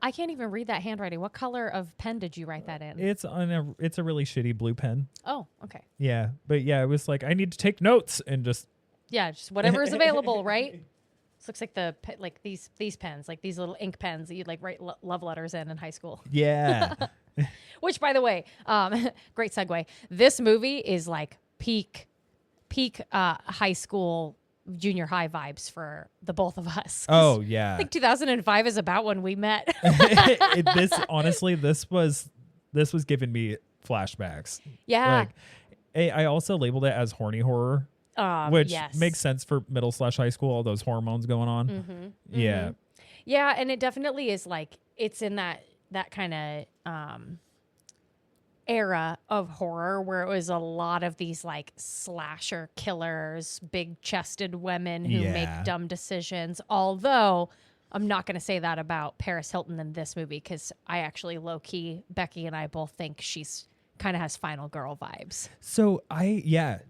I can't even read that handwriting. What color of pen did you write that in? It's a really shitty blue pen. Oh, okay. Yeah, but yeah, it was like I need to take notes and just just whatever is available, right? This looks like these pens, like these little ink pens that you'd like write love letters in high school. Yeah. Which, by the way, great segue. This movie is like peak high school, junior high vibes for the both of us. Oh yeah. I think 2005 is about when we met. This was giving me flashbacks. Yeah. Like, I also labeled it as horny horror, which yes. makes sense for middle/high school. All those hormones going on. Mm-hmm. Yeah. Mm-hmm. Yeah, and it definitely is like it's in that kind of era of horror where it was a lot of these like slasher killers, big chested women who make dumb decisions. Although I'm not going to say that about Paris Hilton in this movie because I actually low key, Becky and I both think she's kind of has Final Girl vibes. So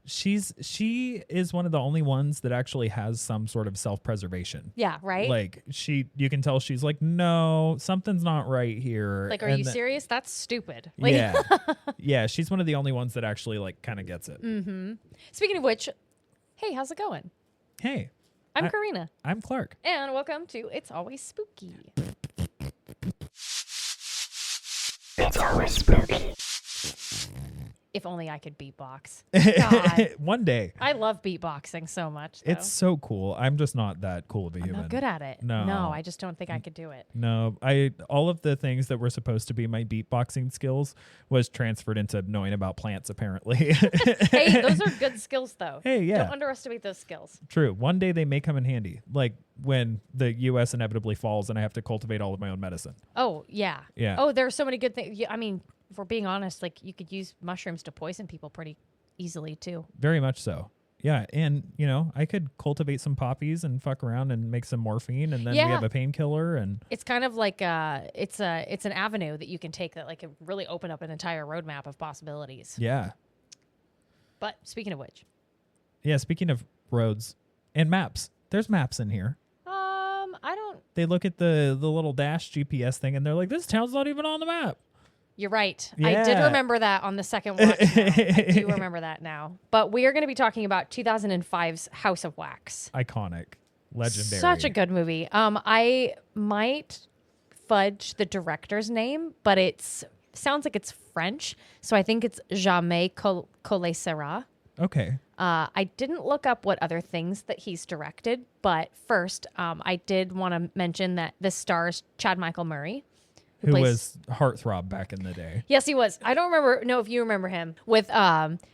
she is one of the only ones that actually has some sort of self-preservation. Yeah, right? Like you can tell she's like, no, something's not right here. Like, are you serious? That's stupid. Like, yeah. Yeah, she's one of the only ones that actually like kind of gets it. Mm-hmm. Speaking of which, hey, how's it going? Hey. I'm Karina. I'm Clark. And welcome to It's Always Spooky. It's always spooky. If only I could beatbox. God. One day. I love beatboxing so much. Though. It's so cool. I'm just not that cool of a I'm human. not good at it. No, I just don't think I could do it. No, all of the things that were supposed to be my beatboxing skills was transferred into knowing about plants, apparently. Hey, those are good skills, though. Hey, yeah. Don't underestimate those skills. True. One day they may come in handy, like when the U.S. inevitably falls and I have to cultivate all of my own medicine. Oh, yeah. Yeah. Oh, there are so many good things. I mean, if we're being honest, like you could use mushrooms to poison people pretty easily, too. Very much so. Yeah, and I could cultivate some poppies and fuck around and make some morphine, and then we have a painkiller. And it's kind of like it's an avenue that you can take that like can really open up an entire roadmap of possibilities. Yeah. But speaking of which, speaking of roads and maps, there's maps in here. I don't. They look at the little dash GPS thing, and they're like, "This town's not even on the map." You're right. Yeah. I did remember that on the second watch. I do remember that now. But we are going to be talking about 2005's House of Wax. Iconic. Legendary. Such a good movie. I might fudge the director's name, but sounds like it's French. So I think it's Jamais Collet-Serra. Okay. I didn't look up what other things that he's directed, but first, I did want to mention that this stars Chad Michael Murray. Who was Heartthrob back in the day. Yes, he was. I don't know if you remember him with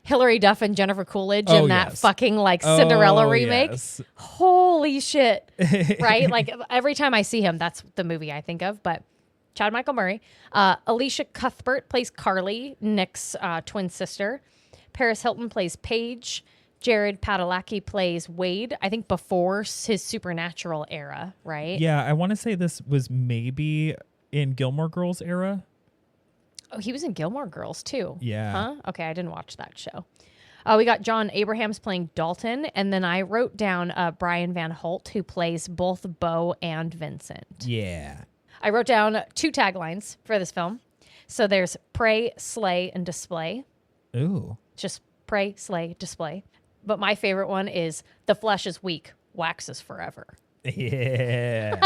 Hilary Duff and Jennifer Coolidge in that fucking like Cinderella remake. Yes. Holy shit. Right? Like every time I see him, that's the movie I think of. But Chad Michael Murray. Alicia Cuthbert plays Carly, Nick's twin sister. Paris Hilton plays Paige. Jared Padalecki plays Wade, I think before his Supernatural era, right? Yeah, I want to say this was maybe in Gilmore Girls era. Oh, he was in Gilmore Girls too. Yeah. Huh? Okay, I didn't watch that show. We got John Abrahams playing Dalton, and then I wrote down Brian Van Holt, who plays both Bo and Vincent. Yeah. I wrote down 2 taglines for this film. So there's pray, slay, and display. Ooh. Just pray, slay, display. But my favorite one is the flesh is weak, wax is forever. Yeah.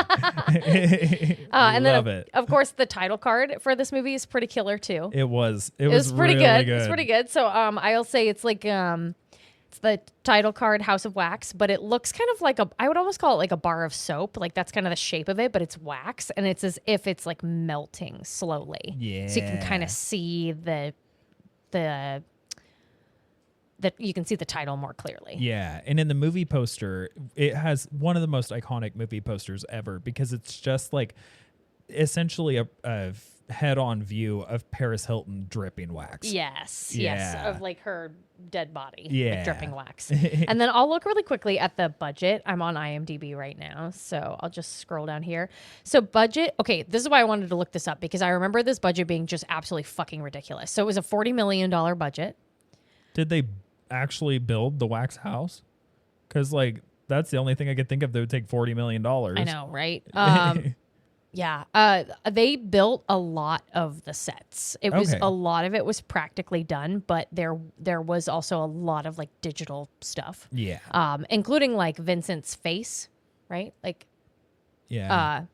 And then, of course, the title card for this movie is pretty killer, too. It was pretty really good. It's pretty good. So I'll say it's like it's the title card House of Wax, but it looks kind of like I would almost call it like a bar of soap. Like that's kind of the shape of it, but it's wax. And it's as if it's like melting slowly. Yeah. So you can kind of see that you can see the title more clearly. Yeah. And in the movie poster, it has one of the most iconic movie posters ever because it's just like essentially a head-on view of Paris Hilton dripping wax. Yes. Yeah. Yes. Of like her dead body. Yeah. Like dripping wax. And then I'll look really quickly at the budget. I'm on IMDb right now. So I'll just scroll down here. So budget. Okay. This is why I wanted to look this up because I remember this budget being just absolutely fucking ridiculous. So it was a $40 million budget. Did they actually build the wax house? Because like that's the only thing I could think of that would take $40 million. I know, right? Yeah. They built a lot of the sets. It was Okay. a lot of it was practically done, but there was also a lot of like digital stuff. Yeah. Including like Vincent's face, right? Like Yeah.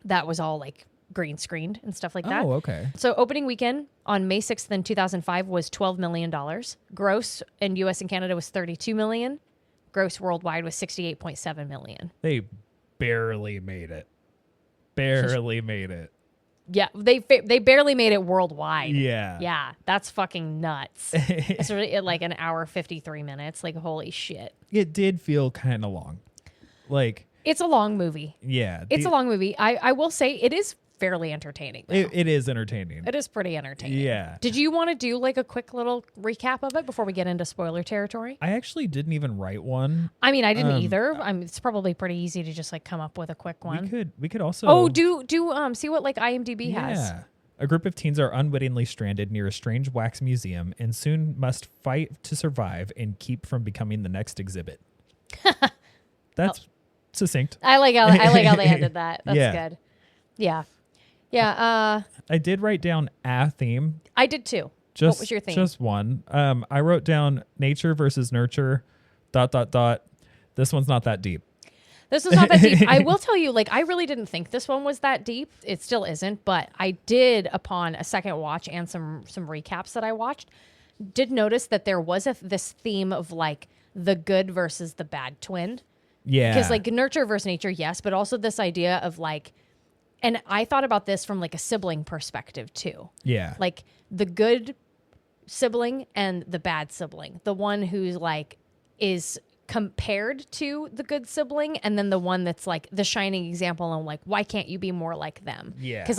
that was all like green screened and stuff like that. Oh, okay. So opening weekend on May 6th in 2005 was $12 million. Gross in US and Canada was $32 million. Gross worldwide was $68.7 million. They barely made it. Barely made it. Yeah, they barely made it worldwide. Yeah. Yeah, that's fucking nuts. It's really like an hour 53 minutes. Like holy shit. It did feel kind of long. Like, It's a long movie. yeah. It's a long movie. I will say it is fairly entertaining. Though. It is entertaining. It is pretty entertaining. Yeah. Did you want to do like a quick little recap of it before we get into spoiler territory? I actually didn't even write one. I mean, I didn't either. I mean, it's probably pretty easy to just like come up with a quick one. We could also See what like IMDb has. Yeah. A group of teens are unwittingly stranded near a strange wax museum and soon must fight to survive and keep from becoming the next exhibit. That's succinct. I like how they ended that. That's Yeah. good. Yeah. Yeah. I did write down a theme. I did too. Just, what was your theme? Just one. I wrote down nature versus nurture, ... This one's not that deep. This was not that deep. I will tell you, like, I really didn't think this one was that deep. It still isn't, but I did, upon a second watch and some recaps that I watched, did notice that there was this theme of like the good versus the bad twin. Yeah. Because like nurture versus nature, yes, but also this idea of like, and I thought about this from like a sibling perspective too. Yeah. Like the good sibling and the bad sibling, the one who's like is compared to the good sibling, and then the one that's like the shining example and like, why can't you be more like them? Yeah. Because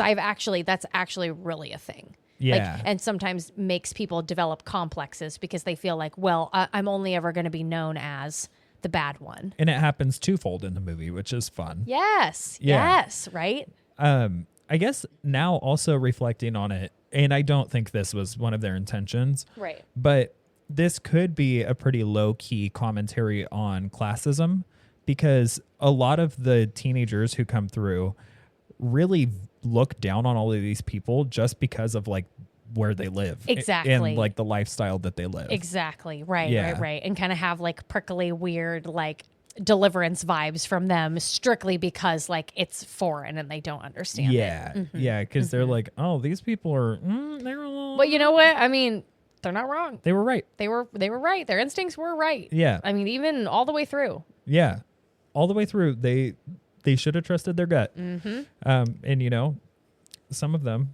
that's actually really a thing. Yeah. Like, and sometimes makes people develop complexes because they feel like, well, I'm only ever going to be known as the bad one. And it happens twofold in the movie, which is fun. Yes. Yeah. Yes. Right. I guess now also reflecting on it, and I don't think this was one of their intentions. Right. But this could be a pretty low-key commentary on classism, because a lot of the teenagers who come through really look down on all of these people just because of like where they live. Exactly. And like the lifestyle that they live. Exactly. Right. Yeah. Right. And kind of have like prickly, weird, like deliverance vibes from them strictly because like it's foreign and they don't understand Yeah. it. Mm-hmm. Yeah. Because they're like, oh, these people are, they're a little... But you know what? I mean, they're not wrong. They were right. They were right. Their instincts were right. Yeah. I mean, even all the way through. Yeah. All the way through, they should have trusted their gut. Mm-hmm. And, you know, some of them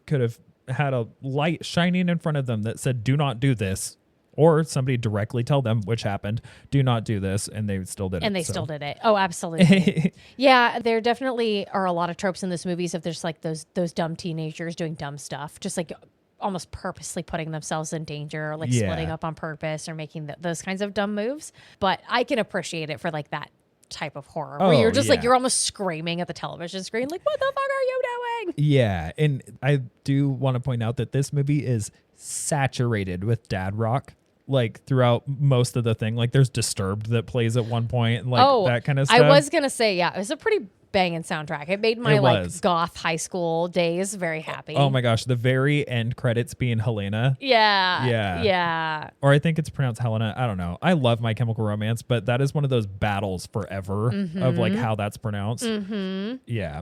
could have had a light shining in front of them that said, do not do this. Or somebody directly tell them, which happened, do not do this. And they still did it. And they still did it. Oh, absolutely. Yeah, there definitely are a lot of tropes in this movies of there's like those dumb teenagers doing dumb stuff. Just like almost purposely putting themselves in danger or like splitting up on purpose or making those kinds of dumb moves. But I can appreciate it for like that type of horror where you're just like, you're almost screaming at the television screen like, what the fuck are you doing? Yeah. And I do want to point out that this movie is saturated with dad rock. Like throughout most of the thing, like there's Disturbed that plays at one point, and like that kind of stuff. I was gonna say, yeah, it was a pretty banging soundtrack. It made my like goth high school days very happy. Oh my gosh, the very end credits being Helena. Yeah. Or I think it's pronounced Helena. I don't know. I love My Chemical Romance, but that is one of those battles forever of like how that's pronounced. Mm-hmm. Yeah.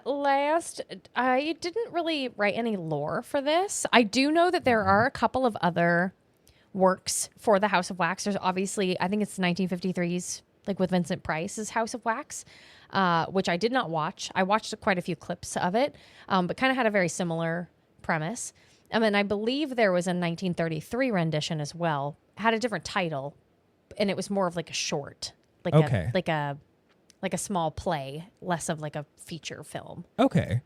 Last, I didn't really write any lore for this. I do know that there are a couple of other works for the House of Wax. There's obviously, I think it's 1953's, like with Vincent Price's House of Wax, which I did not watch. I watched quite a few clips of it, but kind of had a very similar premise. And I believe there was a 1933 rendition as well. Had a different title, and it was more of like a short, like a small play, less of like a feature film. Okay.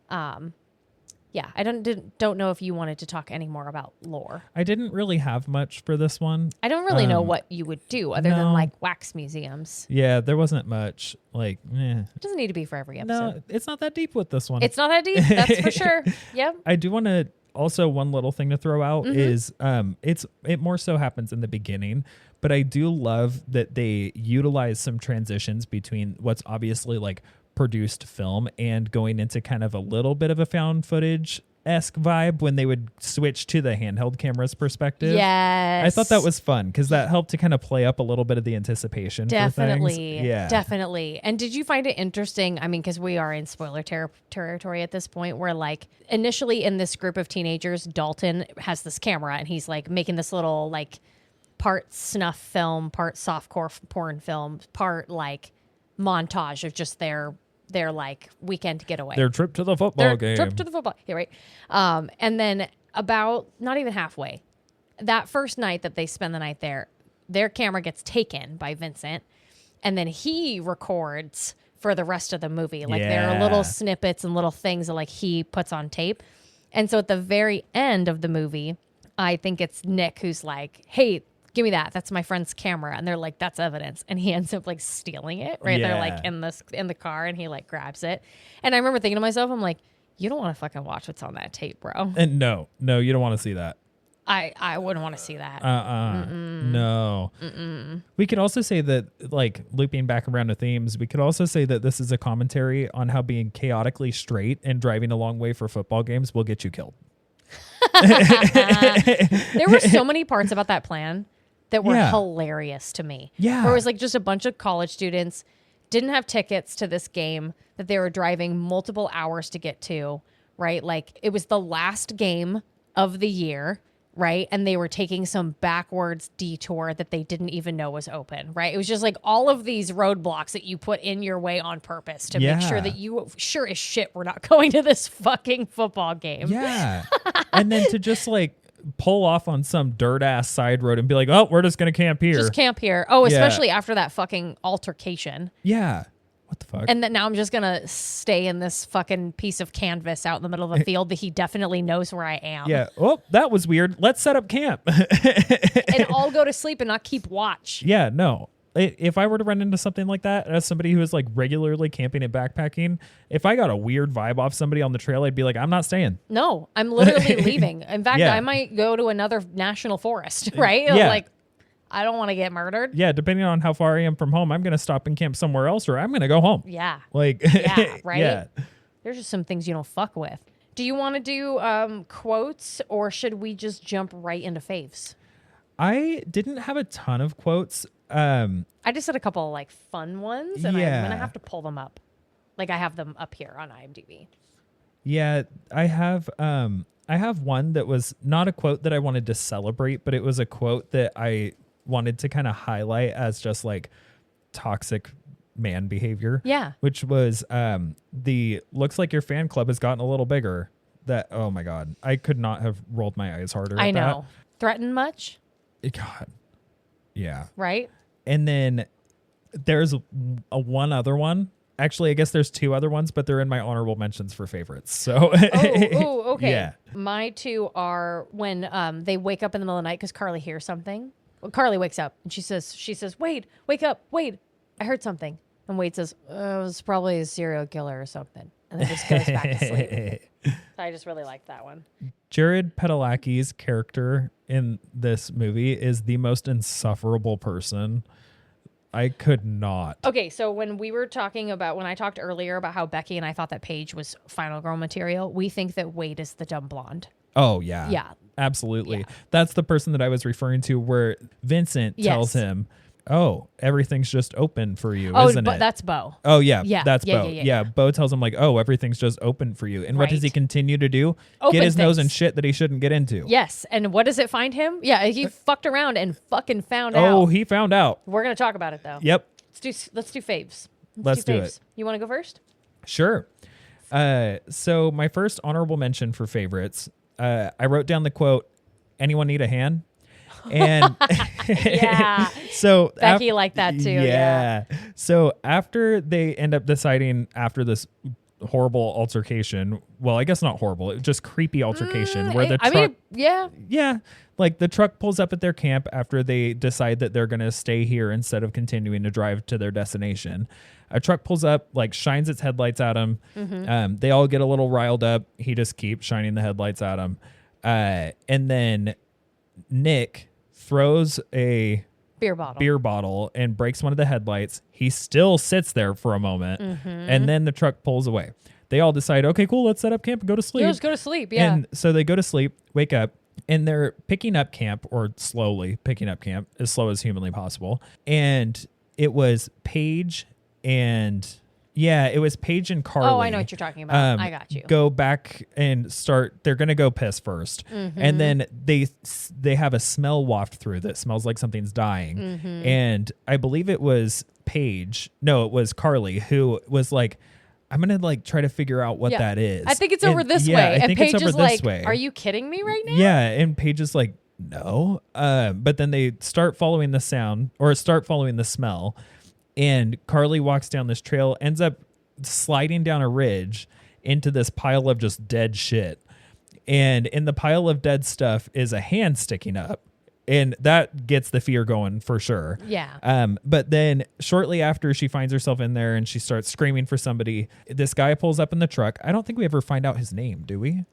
Yeah, I don't know if you wanted to talk any more about lore. I didn't really have much for this one. I don't really know what you would do other than like wax museums. Yeah, there wasn't much. Like, It doesn't need to be for every episode. No, it's not that deep with this one. It's not that deep, that's for sure. Yep. I do want to also, one little thing to throw out is it more so happens in the beginning, but I do love that they utilize some transitions between what's obviously like produced film and going into kind of a little bit of a found footage-esque vibe when they would switch to the handheld camera's perspective. Yes. I thought that was fun because that helped to kind of play up a little bit of the anticipation for things. Yeah. Definitely. And did you find it interesting? I mean, because we are in spoiler territory at this point where like initially in this group of teenagers, Dalton has this camera and he's like making this little like part snuff film, part softcore porn film, part like montage of just their like weekend getaway. Their trip to the football game. Trip to the football. Yeah, right. And then about not even halfway, that first night that they spend the night there, their camera gets taken by Vincent, and then he records for the rest of the movie. Like there are little snippets and little things that like he puts on tape. And so at the very end of the movie, I think it's Nick who's like, "Hey, give me that. That's my friend's camera." And they're like, "That's evidence." And he ends up like stealing it, right? Yeah. They're like in the car and he like grabs it. And I remember thinking to myself, I'm like, you don't want to fucking watch what's on that tape, bro. And no, you don't want to see that. I wouldn't want to see that. No. We could also say that, like, looping back around to themes, we could also say that this is a commentary on how being chaotically straight and driving a long way for football games will get you killed. There were so many parts about that plan that were hilarious to me. Yeah. Where it was like just a bunch of college students didn't have tickets to this game that they were driving multiple hours to get to, right? Like it was the last game of the year, right? And they were taking some backwards detour that they didn't even know was open, right? It was just like all of these roadblocks that you put in your way on purpose to make sure that you sure as shit we're not going to this fucking football game. Yeah. And then to just like pull off on some dirt ass side road and be like, "Oh, we're just going to camp here." Just camp here. Oh, especially after that fucking altercation. Yeah. What the fuck? And then now I'm just going to stay in this fucking piece of canvas out in the middle of a field that he definitely knows where I am. Yeah. Oh, that was weird. Let's set up camp. And I'll go to sleep and not keep watch. Yeah, no. If I were to run into something like that as somebody who is like regularly camping and backpacking, if I got a weird vibe off somebody on the trail, I'd be like, "I'm not staying." No, I'm literally leaving. In fact, I might go to another national forest, right? Yeah. Like, I don't want to get murdered. Yeah, depending on how far I am from home, I'm going to stop and camp somewhere else or I'm going to go home. Yeah. Like, yeah, right? Yeah. There's just some things you don't fuck with. Do you want to do quotes or should we just jump right into faves? I didn't have a ton of quotes. I just had a couple of like fun ones and I'm going to have to pull them up. Like I have them up here on IMDb. Yeah, I have one that was not a quote that I wanted to celebrate, but it was a quote that I wanted to kind of highlight as just like toxic man behavior. Yeah. Which was the "looks like your fan club has gotten a little bigger." That, oh my God, I could not have rolled my eyes harder. I know. Threaten much? God. Yeah. Right? And then there's one other one. Actually, I guess there's two other ones, but they're in my honorable mentions for favorites. So, okay. Yeah. My two are when they wake up in the middle of the night because Carly hears something. Well, Carly wakes up and she says, "Wade, wake up, Wade, I heard something." And Wade says, "It was probably a serial killer or something," and then just goes back to sleep. So I just really liked that one. Jared Padalecki's character in this movie is the most insufferable person. I could not. Okay, so when I talked earlier about how Becky and I thought that Paige was final girl material, we think that Wade is the dumb blonde. Oh, yeah. Yeah. Absolutely. Yeah. That's the person that I was referring to where Vincent tells him, "Oh, everything's just open for you, isn't it?" That's Bo. Oh, yeah. Yeah. That's Yeah, Bo. yeah, yeah, Yeah. yeah. Bo tells him like, "Oh, everything's just open for you." And what does he Right. continue to do? Open Get his nose in things. shit that he shouldn't get into. Yes, and what does it find him? Yeah, he fucked around and fucking found out. Oh, he found out. We're going to talk about it, though. Yep. Let's do faves. Let's do faves. it. You want to go first? Sure. So my first honorable mention for favorites, I wrote down the quote, "Anyone need a hand?" And Yeah. so Becky liked that too. Yeah. So after they end up deciding after this horrible altercation, well, I guess not horrible, it was just creepy altercation where the truck, yeah. like the truck pulls up at their camp after they decide that they're going to stay here instead of continuing to drive to their destination. A truck pulls up, like shines its headlights at him. Mm-hmm. They all get a little riled up. He just keeps shining the headlights at him. And then Nick throws a beer bottle and breaks one of the headlights. He still sits there for a moment, and then the truck pulls away. They all decide, okay, cool, let's set up camp and go to sleep. Let's go to sleep, yeah. And so they go to sleep, wake up, and they're picking up camp, or slowly picking up camp, as slow as humanly possible. And it was Paige and Carly. Oh, I know what you're talking about. I got you. Go back and start. They're going to go piss first. And then they have a smell waft through that smells like something's dying. And I believe it was Paige. No, it was Carly who was like, I'm going to like try to figure out what that is. I think it's over this way. And Paige is like, are you kidding me right now? Yeah. And Paige is like, no. But then they start following the sound, or start following the smell. And Carly walks down this trail, ends up sliding down a ridge into this pile of just dead shit. And in the pile of dead stuff is a hand sticking up. And that gets the fear going for sure. Yeah. But then shortly after she finds herself in there and she starts screaming for somebody, this guy pulls up in the truck. I don't think we ever find out his name, do we?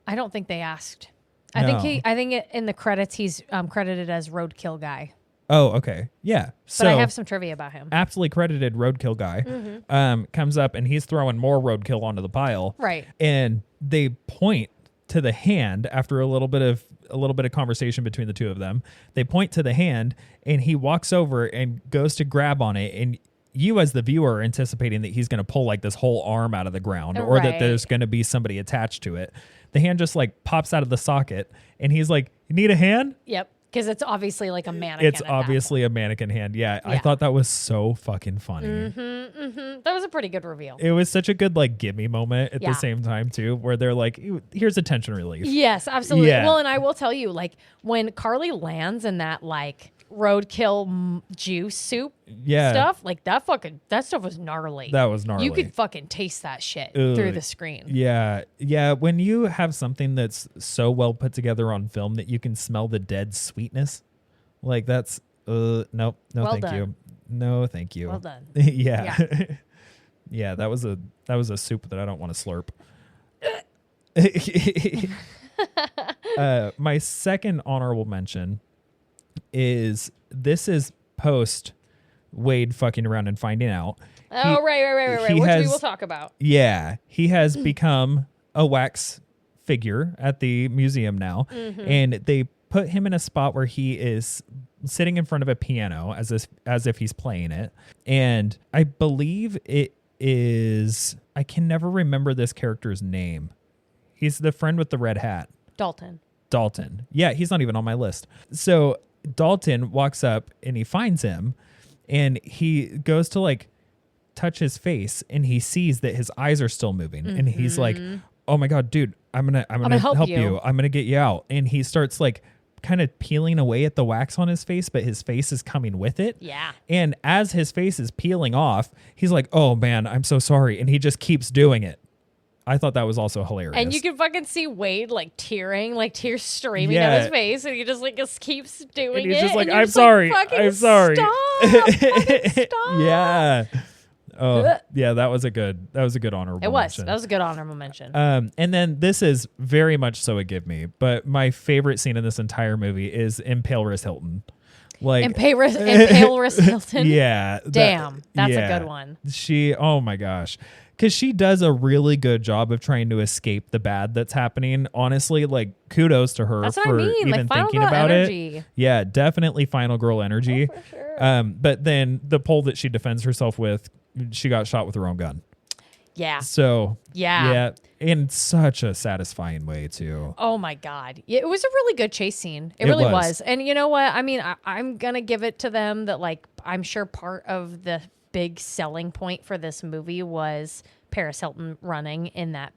I don't think they asked. No. I think in the credits he's credited as Roadkill Guy. Oh, okay. Yeah. But I have some trivia about him. Aptly credited Roadkill Guy comes up and he's throwing more roadkill onto the pile. Right. And they point to the hand after a little bit of conversation between the two of them. They point to the hand and he walks over and goes to grab on it, and you as the viewer are anticipating that he's going to pull like this whole arm out of the ground, or that there's going to be somebody attached to it. The hand just like pops out of the socket and he's like, "You need a hand?" Yep. Because it's obviously like a mannequin. It's obviously a mannequin hand. Yeah. I thought that was so fucking funny. That was a pretty good reveal. It was such a good like gimme moment at the same time too, where they're like, here's a tension relief. Yes, absolutely. Yeah. Well, and I will tell you, like when Carly lands in that like roadkill juice soup stuff, like that stuff was gnarly. That was gnarly. You could fucking taste that shit through the screen. Yeah. Yeah. When you have something that's so well put together on film that you can smell the dead sweetness, like that's no, well thank done. you. No, thank you. Well done. Yeah. Yeah, that was a soup that I don't want to slurp. My second honorable mention is post Wade fucking around and finding out. Right. Which we will talk about. Yeah. He has become a wax figure at the museum now. And they put him in a spot where he is sitting in front of a piano as if he's playing it. And I believe it is, I can never remember this character's name. He's the friend with the red hat. Dalton. Yeah, he's not even on my list. So Dalton walks up and he finds him and he goes to like touch his face and he sees that his eyes are still moving. And he's like, oh my God, dude, I'm gonna help you. I'm gonna get you out. And he starts like kind of peeling away at the wax on his face, but his face is coming with it. Yeah. And as his face is peeling off, he's like, oh man, I'm so sorry. And he just keeps doing it. I thought that was also hilarious. And you can fucking see Wade like tearing, like tears streaming down his face, and he just keeps doing and he's it. Just like, I'm sorry. I'm sorry. Stop. Yeah. Oh, yeah, that was a good honorable mention. That was a good honorable mention. And then this is very much so a give me, but my favorite scene in this entire movie is Impale Hilton. Like Impale Hilton? Yeah. Damn, that's a good one. Oh my gosh. Because she does a really good job of trying to escape the bad that's happening. Honestly, like kudos to her for even thinking about it. Yeah, definitely final girl energy. Oh, for sure. But then the pole that she defends herself with, she got shot with her own gun. Yeah. So yeah, in such a satisfying way too. Oh my God, it was a really good chase scene. It really was. And you know what? I mean, I'm gonna give it to them that like I'm sure part of the big selling point for this movie was Paris Hilton running in that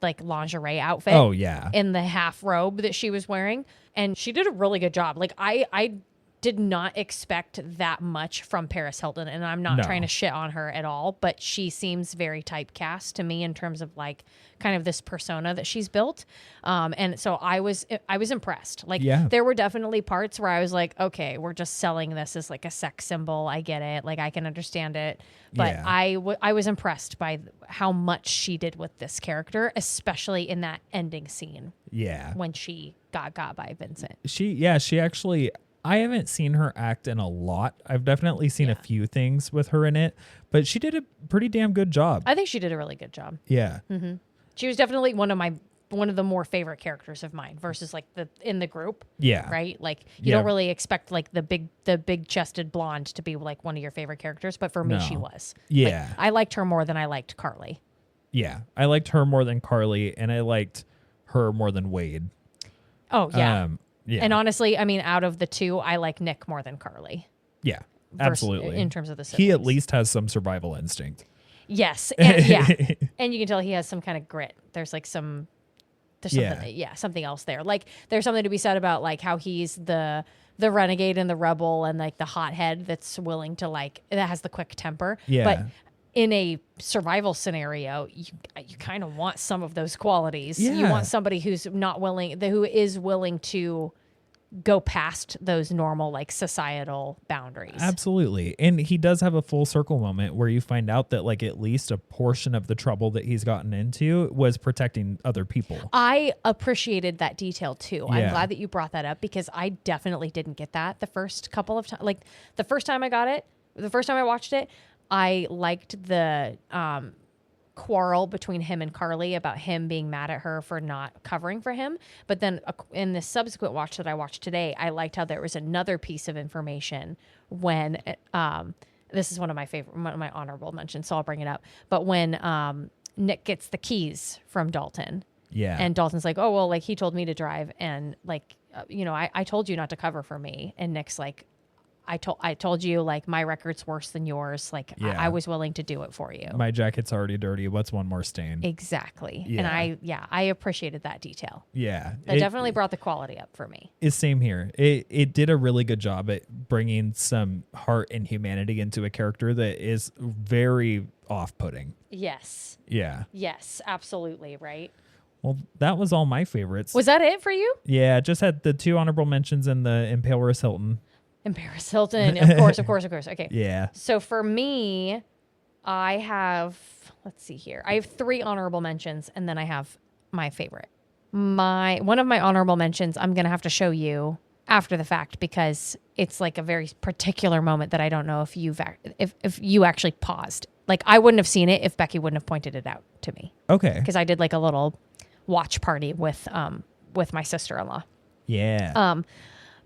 like lingerie outfit. Oh yeah. In the half robe that she was wearing. And she did a really good job. Like I did not expect that much from Paris Hilton, and I'm not trying to shit on her at all, but she seems very typecast to me in terms of like kind of this persona that she's built. And so I was impressed. Like there were definitely parts where I was like, okay, we're just selling this as like a sex symbol. I get it. Like I can understand it. But I was impressed by how much she did with this character, especially in that ending scene. Yeah. When she got by Vincent. She actually, I haven't seen her act in a lot. I've definitely seen a few things with her in it, but she did a pretty damn good job. I think she did a really good job. Yeah. Mm-hmm. She was definitely one of the more favorite characters of mine versus like in the group. Yeah. Right? Like you don't really expect like the big chested blonde to be like one of your favorite characters, but for me she was. Yeah. Like, I liked her more than I liked Carly. Yeah. I liked her more than Carly, and I liked her more than Wade. Oh, yeah. Yeah. And honestly, I mean, out of the two, I like Nick more than Carly. Yeah. Absolutely. In terms of the siblings. He at least has some survival instinct. Yes. And, yeah. And you can tell he has some kind of grit. There's like something else there. Like there's something to be said about like how he's the renegade and the rebel and like the hothead that's willing to like, that has the quick temper. Yeah. But in a survival scenario, you kind of want some of those qualities. Yeah. You want somebody who is willing to go past those normal like societal boundaries. Absolutely. And he does have a full circle moment where you find out that like at least a portion of the trouble that he's gotten into was protecting other people. I appreciated that detail too. Yeah. I'm glad that you brought that up because I definitely didn't get that the first couple of times. Like the first time I watched it, I liked the quarrel between him and Carly about him being mad at her for not covering for him. But then in the subsequent watch that I watched today, I liked how there was another piece of information when this is one of my honorable mentions, so I'll bring it up. But when Nick gets the keys from Dalton. Yeah. And Dalton's like, oh, well, like he told me to drive and like, I told you not to cover for me. And Nick's like, I told you like my record's worse than yours. Like I was willing to do it for you. My jacket's already dirty. What's one more stain? Exactly. Yeah. And I appreciated that detail. Yeah. It definitely brought the quality up for me. It's same here. It did a really good job at bringing some heart and humanity into a character that is very off-putting. Yes. Yeah. Yes, absolutely. Right. Well, that was all my favorites. Was that it for you? Yeah. Just had the 2 honorable mentions and the Impale Paris Hilton. And Paris Hilton, of course. Okay. Yeah. So for me, I have 3 honorable mentions, and then I have my favorite. One of my honorable mentions, I'm gonna have to show you after the fact because it's like a very particular moment that I don't know if you actually paused. Like I wouldn't have seen it if Becky wouldn't have pointed it out to me. Okay. Because I did like a little watch party with my sister-in-law. Yeah.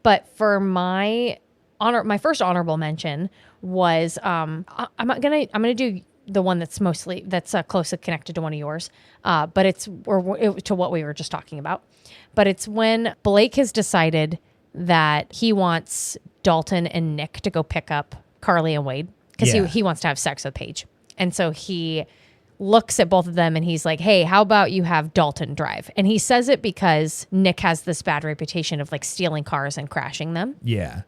But for my first honorable mention was I'm gonna do the one that's closely connected to one of yours, but it's to what we were just talking about. But it's when Blake has decided that he wants Dalton and Nick to go pick up Carly and Wade because he wants to have sex with Paige, and so he looks at both of them and he's like, hey, how about you have Dalton drive? And he says it because Nick has this bad reputation of like stealing cars and crashing them. Yeah.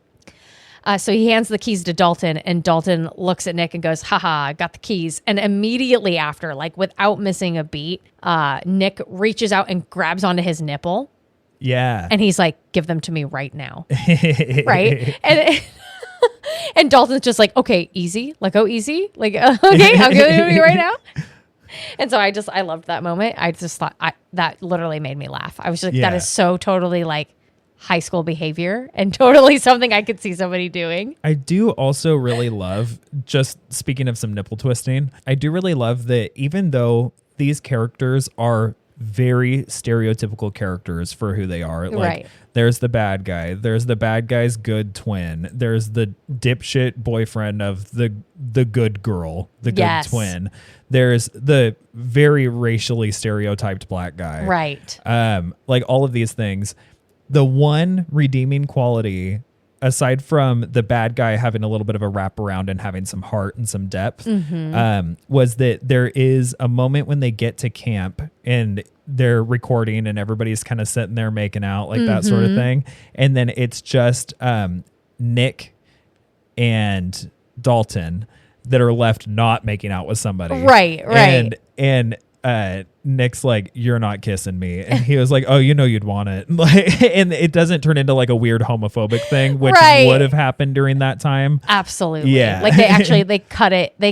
So he hands the keys to Dalton and Dalton looks at Nick and goes, haha, got the keys. And immediately after, like without missing a beat, Nick reaches out and grabs onto his nipple. Yeah. And he's like, give them to me right now. Right. And Dalton's just like, okay, easy. Like, oh, easy. Like, okay, I'll give it to you right now. And so I loved that moment. I just thought that literally made me laugh. I was just like, that is so totally like high school behavior and totally something I could see somebody doing. I do also really love, just speaking of some nipple twisting, I do really love that even though these characters are very stereotypical characters for who they are. Like, right. There's the bad guy. There's the bad guy's good twin. There's the dipshit boyfriend of the good girl, the good twin. There's the very racially stereotyped black guy. Right. Like all of these things. The one redeeming quality, aside from the bad guy having a little bit of a wraparound and having some heart and some depth, was that there is a moment when they get to camp and they're recording and everybody's kind of sitting there making out, like that sort of thing. And then it's just Nick and Dalton that are left not making out with somebody. Right. And Nick's like, you're not kissing me. And he was like, oh, you'd want it. Like, and it doesn't turn into like a weird homophobic thing, which would have happened during that time. Absolutely. Yeah. Like they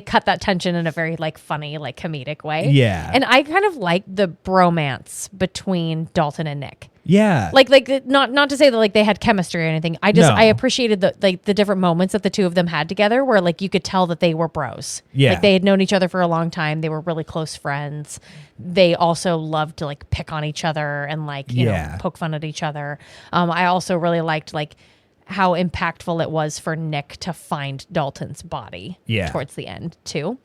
cut that tension in a very like funny, like comedic way. Yeah. And I kind of like the bromance between Dalton and Nick. Yeah. Like not to say that like they had chemistry or anything. I appreciated the different moments that the two of them had together where like you could tell that they were bros. Yeah. Like they had known each other for a long time. They were really close friends. They also loved to like pick on each other and like, you know, poke fun at each other. I also really liked like how impactful it was for Nick to find Dalton's body towards the end too.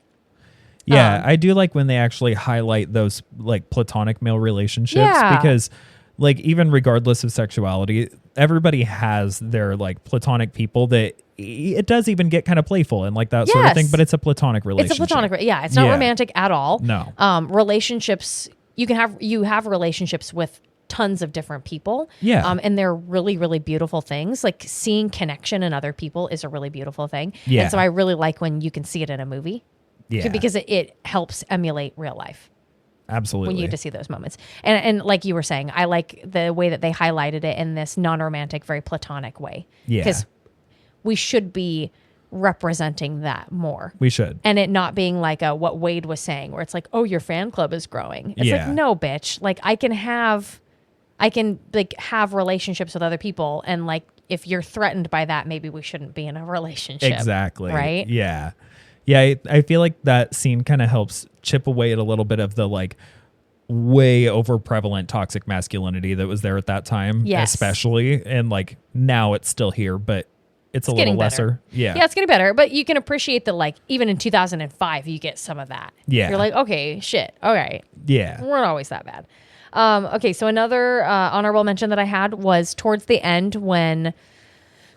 Yeah, I do like when they actually highlight those like platonic male relationships because like even regardless of sexuality, everybody has their like platonic people that it does even get kind of playful and like that sort of thing, but it's a platonic relationship. It's a platonic, it's not romantic at all. No. Relationships, you have relationships with tons of different people. Yeah. And they're really, really beautiful things. Like seeing connection in other people is a really beautiful thing. Yeah. And so I really like when you can see it in a movie. Yeah. Because it helps emulate real life. Absolutely. When you get to see those moments. And like you were saying, I like the way that they highlighted it in this non-romantic, very platonic way. Yeah. Because we should be representing that more. We should. And it not being like what Wade was saying, where it's like, oh, your fan club is growing. It's like, no, bitch. Like I can have relationships with other people. And like, if you're threatened by that, maybe we shouldn't be in a relationship. Exactly. Right? Yeah. Yeah, I feel like that scene kind of helps chip away at a little bit of the like way over prevalent toxic masculinity that was there at that time, especially. And like now it's still here, but it's a little lesser. Yeah, it's getting better. But you can appreciate that like even in 2005, you get some of that. Yeah. You're like, okay, shit. All right. Yeah. We're not always that bad. Okay, so another honorable mention that I had was towards the end when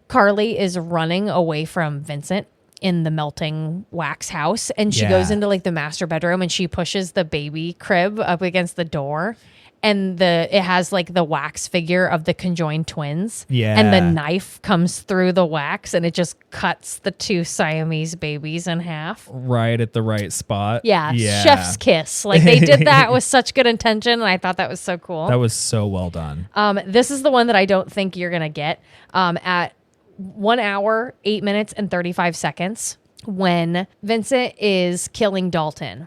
Carly is running away from Vincent in the melting wax house, and she goes into like the master bedroom and she pushes the baby crib up against the door, and it has like the wax figure of the conjoined twins, and the knife comes through the wax and it just cuts the two Siamese babies in half right at the right spot. Chef's kiss. Like they did that with such good intention, and I thought that was so cool. That was so well done. This is the one that I don't think you're gonna get at 1 hour, 8 minutes, and 35 seconds when Vincent is killing Dalton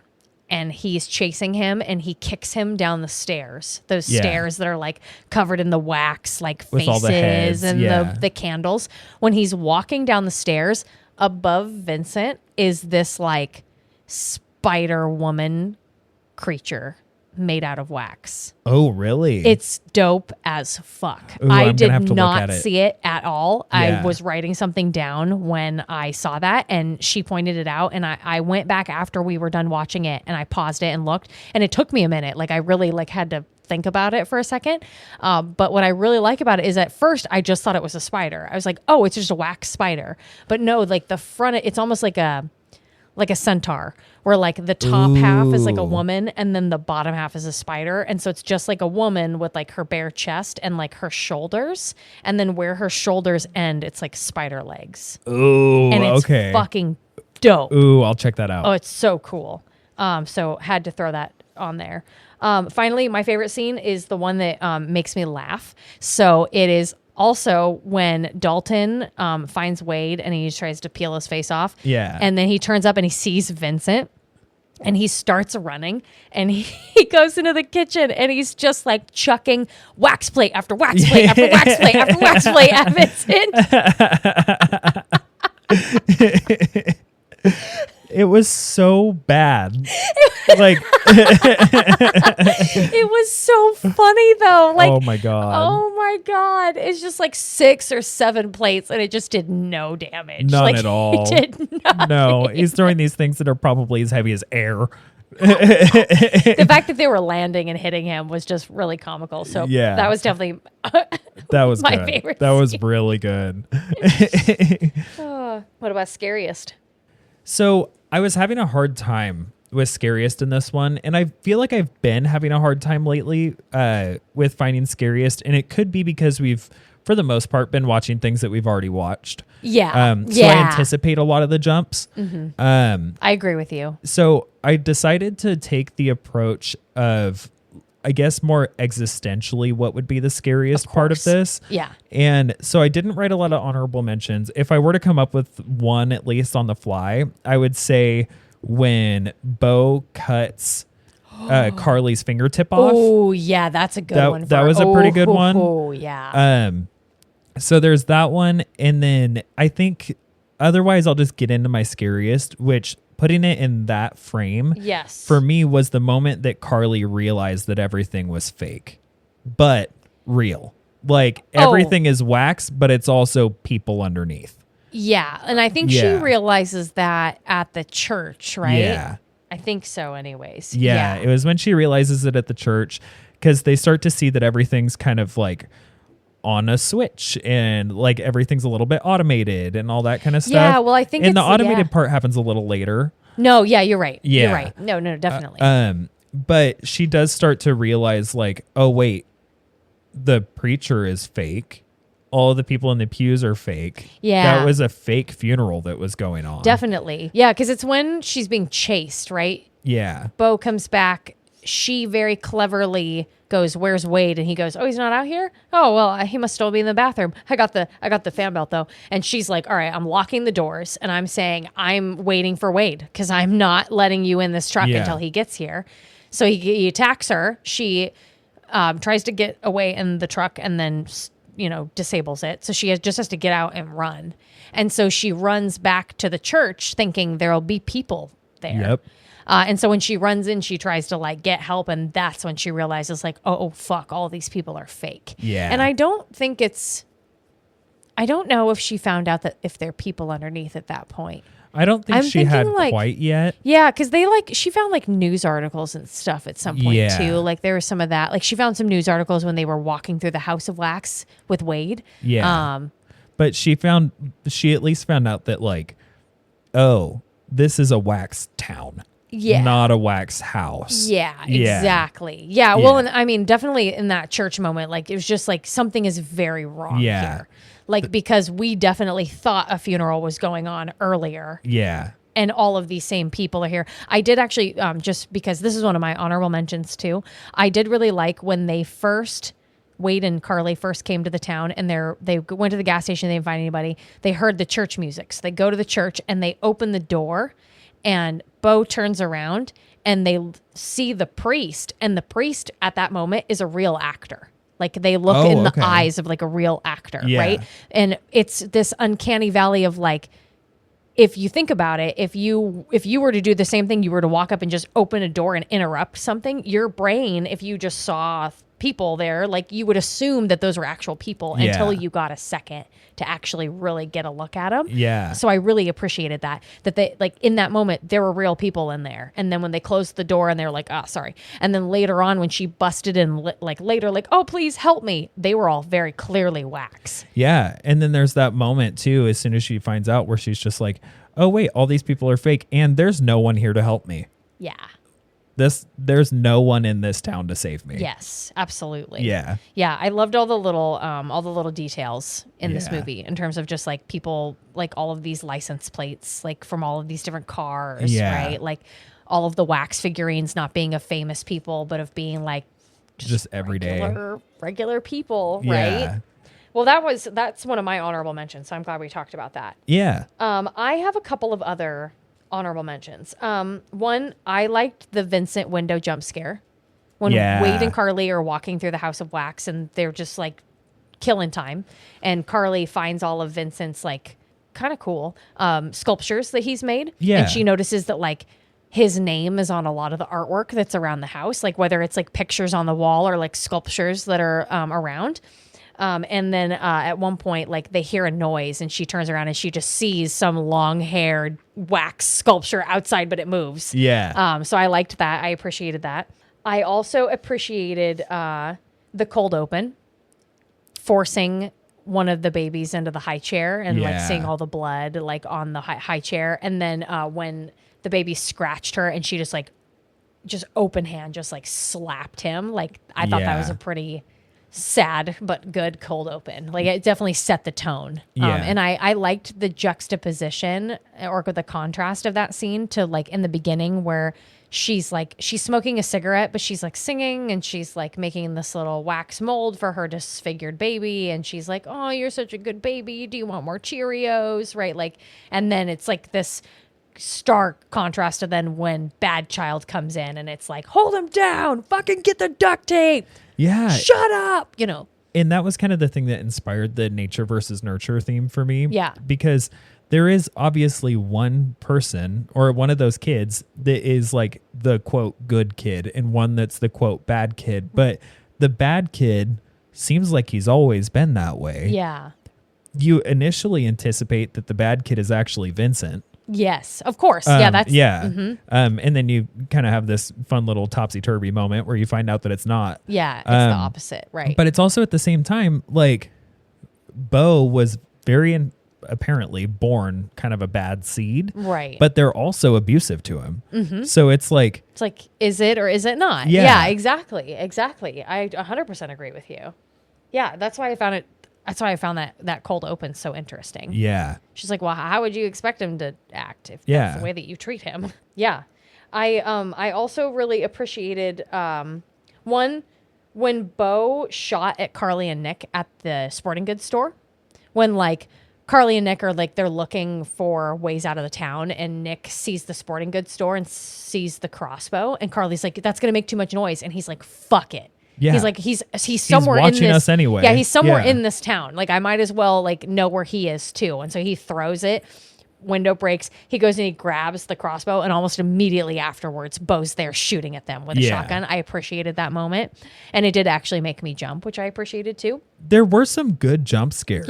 and he's chasing him and he kicks him down the stairs. Those stairs that are like covered in the wax, like with faces all the heads, and the candles. When he's walking down the stairs, above Vincent is this like spider woman creature made out of wax. Oh, really? It's dope as fuck. Ooh, I I'm did gonna have to look not at it. see it at all. Yeah. I was writing something down when I saw that, and she pointed it out, and I went back after we were done watching it, and I paused it and looked, and it took me a minute. Like I really like had to think about it for a second. But what I really like about it is at first I just thought it was a spider. I was like, oh, it's just a wax spider. But no, like the front, it's almost like a centaur, where like the top half is like a woman and then the bottom half is a spider. And so it's just like a woman with like her bare chest and like her shoulders. And then where her shoulders end, it's like spider legs. Ooh, and it's fucking dope. Ooh, I'll check that out. Oh, it's so cool. So had to throw that on there. Finally, my favorite scene is the one that makes me laugh. So it is also when Dalton finds Wade and he tries to peel his face off. Yeah. And then he turns up and he sees Vincent and he starts running and he goes into the kitchen and he's just like chucking wax plate after wax plate after wax plate after wax plate at Vincent. It was so bad. Like it was so funny though. Like, oh my god. It's just like 6 or 7 plates and it just did no damage. None like, at all. It did nothing. No, he's throwing these things that are probably as heavy as air. The fact that they were landing and hitting him was just really comical. So that was definitely that was my good. favorite. That was really good. What about scariest? So I was having a hard time with scariest in this one, and I feel like I've been having a hard time lately with finding scariest, and it could be because we've, for the most part, been watching things that we've already watched. Yeah. So I anticipate a lot of the jumps. Mm-hmm. I agree with you. So I decided to take the approach of, I guess, more existentially what would be the scariest part of this. Yeah. And so I didn't write a lot of honorable mentions. If I were to come up with one, at least on the fly, I would say when Bo cuts Carly's fingertip off. Oh yeah, that's a good one. That was a pretty good one. Oh yeah. So there's that one, and then I think otherwise I'll just get into my scariest, which putting it in that frame, yes, for me was the moment that Carly realized that everything was fake, but real. Like everything is wax, but it's also people underneath. Yeah, and I think she realizes that at the church, right? Yeah. I think so anyways. Yeah, it was when she realizes it at the church, because they start to see that everything's kind of like on a switch and like everything's a little bit automated and all that kind of stuff. Yeah, well, I think and the automated part happens a little later. No, yeah, you're right. Yeah. You're right. No, definitely. But she does start to realize like, oh wait, the preacher is fake. All the people in the pews are fake. Yeah. That was a fake funeral that was going on. Definitely. Yeah, because it's when she's being chased, right? Yeah. Bo comes back. She very cleverly goes, "Where's Wade?" And he goes, "Oh, he's not out here? Oh, well, he must still be in the bathroom. I got the fan belt though." And she's like, "All right, I'm locking the doors and I'm saying I'm waiting for Wade because I'm not letting you in this truck until he gets here." So he attacks her. She tries to get away in the truck and then disables it. So she just has to get out and run. And so she runs back to the church thinking there'll be people there. Yep. And so when she runs in, she tries to like get help. And that's when she realizes like, oh, fuck, all these people are fake. Yeah. And I don't know if she found out that if there are people underneath at that point. I don't think she had like, quite yet. Yeah, because she found like news articles and stuff at some point too. Like there was some of that. Like she found some news articles when they were walking through the House of Wax with Wade. Yeah. But she at least found out that like, oh, this is a wax town. Yeah. Not a wax house. Yeah, exactly. Yeah. Well, and I mean, definitely in that church moment, like it was just like something is very wrong here. Like because we definitely thought a funeral was going on earlier. Yeah. And all of these same people are here. I did actually, just because this is one of my honorable mentions too, I did really like when Wade and Carly first came to the town and they went to the gas station, they didn't find anybody. They heard the church music. So they go to the church and they open the door and Bo turns around and they see the priest, and the priest at that moment is a real actor. Like they look in the eyes of like a real actor, right? And it's this uncanny valley of like, if you think about it, if you were to do the same thing, you were to walk up and just open a door and interrupt something, your brain, if you just saw people there, like you would assume that those were actual people until you got a second to actually really get a look at them. Yeah. So I really appreciated that they like in that moment, there were real people in there. And then when they closed the door and they were like, "Oh, sorry." And then later on when she busted in later, "Oh, please help me." They were all very clearly wax. Yeah. And then there's that moment too, as soon as she finds out, where she's just like, "Oh wait, all these people are fake and there's no one here to help me." Yeah. There's no one in this town to save me. Yes, absolutely. Yeah. Yeah. I loved all the little details in this movie in terms of just like people, like all of these license plates, like from all of these different cars, right? Like all of the wax figurines not being of famous people, but of being like just everyday regular people, right? Well, that's one of my honorable mentions. So I'm glad we talked about that. Yeah. I have a couple of other honorable mentions. One, I liked the Vincent window jump scare when Wade and Carly are walking through the House of Wax and they're just like killing time. And Carly finds all of Vincent's like kind of cool sculptures that he's made. Yeah. And she notices that like his name is on a lot of the artwork that's around the house, like whether it's like pictures on the wall or like sculptures that are around. And then at one point, like they hear a noise and she turns around and she just sees some long-haired wax sculpture outside, but it moves. Yeah. So I liked that. I appreciated that. I also appreciated the cold open, forcing one of the babies into the high chair and like seeing all the blood like on the high chair. And then when the baby scratched her and she just open hand just like slapped him. Like I thought that was a pretty sad but good cold open. Like it definitely set the tone. And I liked the juxtaposition or the contrast of that scene to like in the beginning where she's smoking a cigarette but she's like singing and she's like making this little wax mold for her disfigured baby and she's like, "Oh, you're such a good baby. Do you want more Cheerios?" Right? Like, and then it's like this stark contrast to then when bad child comes in and it's like, hold him down, fucking get the duct tape. Yeah. Shut up. You know. And that was kind of the thing that inspired the nature versus nurture theme for me. Yeah. Because there is obviously one person or one of those kids that is like the quote good kid and one that's the quote bad kid. But the bad kid seems like he's always been that way. Yeah. You initially anticipate that the bad kid is actually Vincent. Yes, of course. That's and then you kind of have this fun little topsy-turvy moment where you find out that it's not. Yeah, it's the opposite, right? But it's also at the same time, like, Bo was very apparently born kind of a bad seed. Right. But they're also abusive to him. So it's like, is it or is it not? Yeah, exactly. I 100% agree with you. Yeah, that's why I found that cold open so interesting. Yeah. She's like, well, how would you expect him to act if that's the way that you treat him? Yeah. I also really appreciated, one, when Bo shot at Carly and Nick at the sporting goods store, when like Carly and Nick are like, they're looking for ways out of the town and Nick sees the sporting goods store and sees the crossbow and Carly's like, that's going to make too much noise. And he's like, fuck it. Yeah. He's like, he's somewhere watching in this, us anyway. Yeah, he's somewhere in this town. Like I might as well like know where he is too. And so he throws it. Window breaks. He goes and he grabs the crossbow, and almost immediately afterwards, Bo's there shooting at them with a shotgun. I appreciated that moment, and it did actually make me jump, which I appreciated too. There were some good jump scares.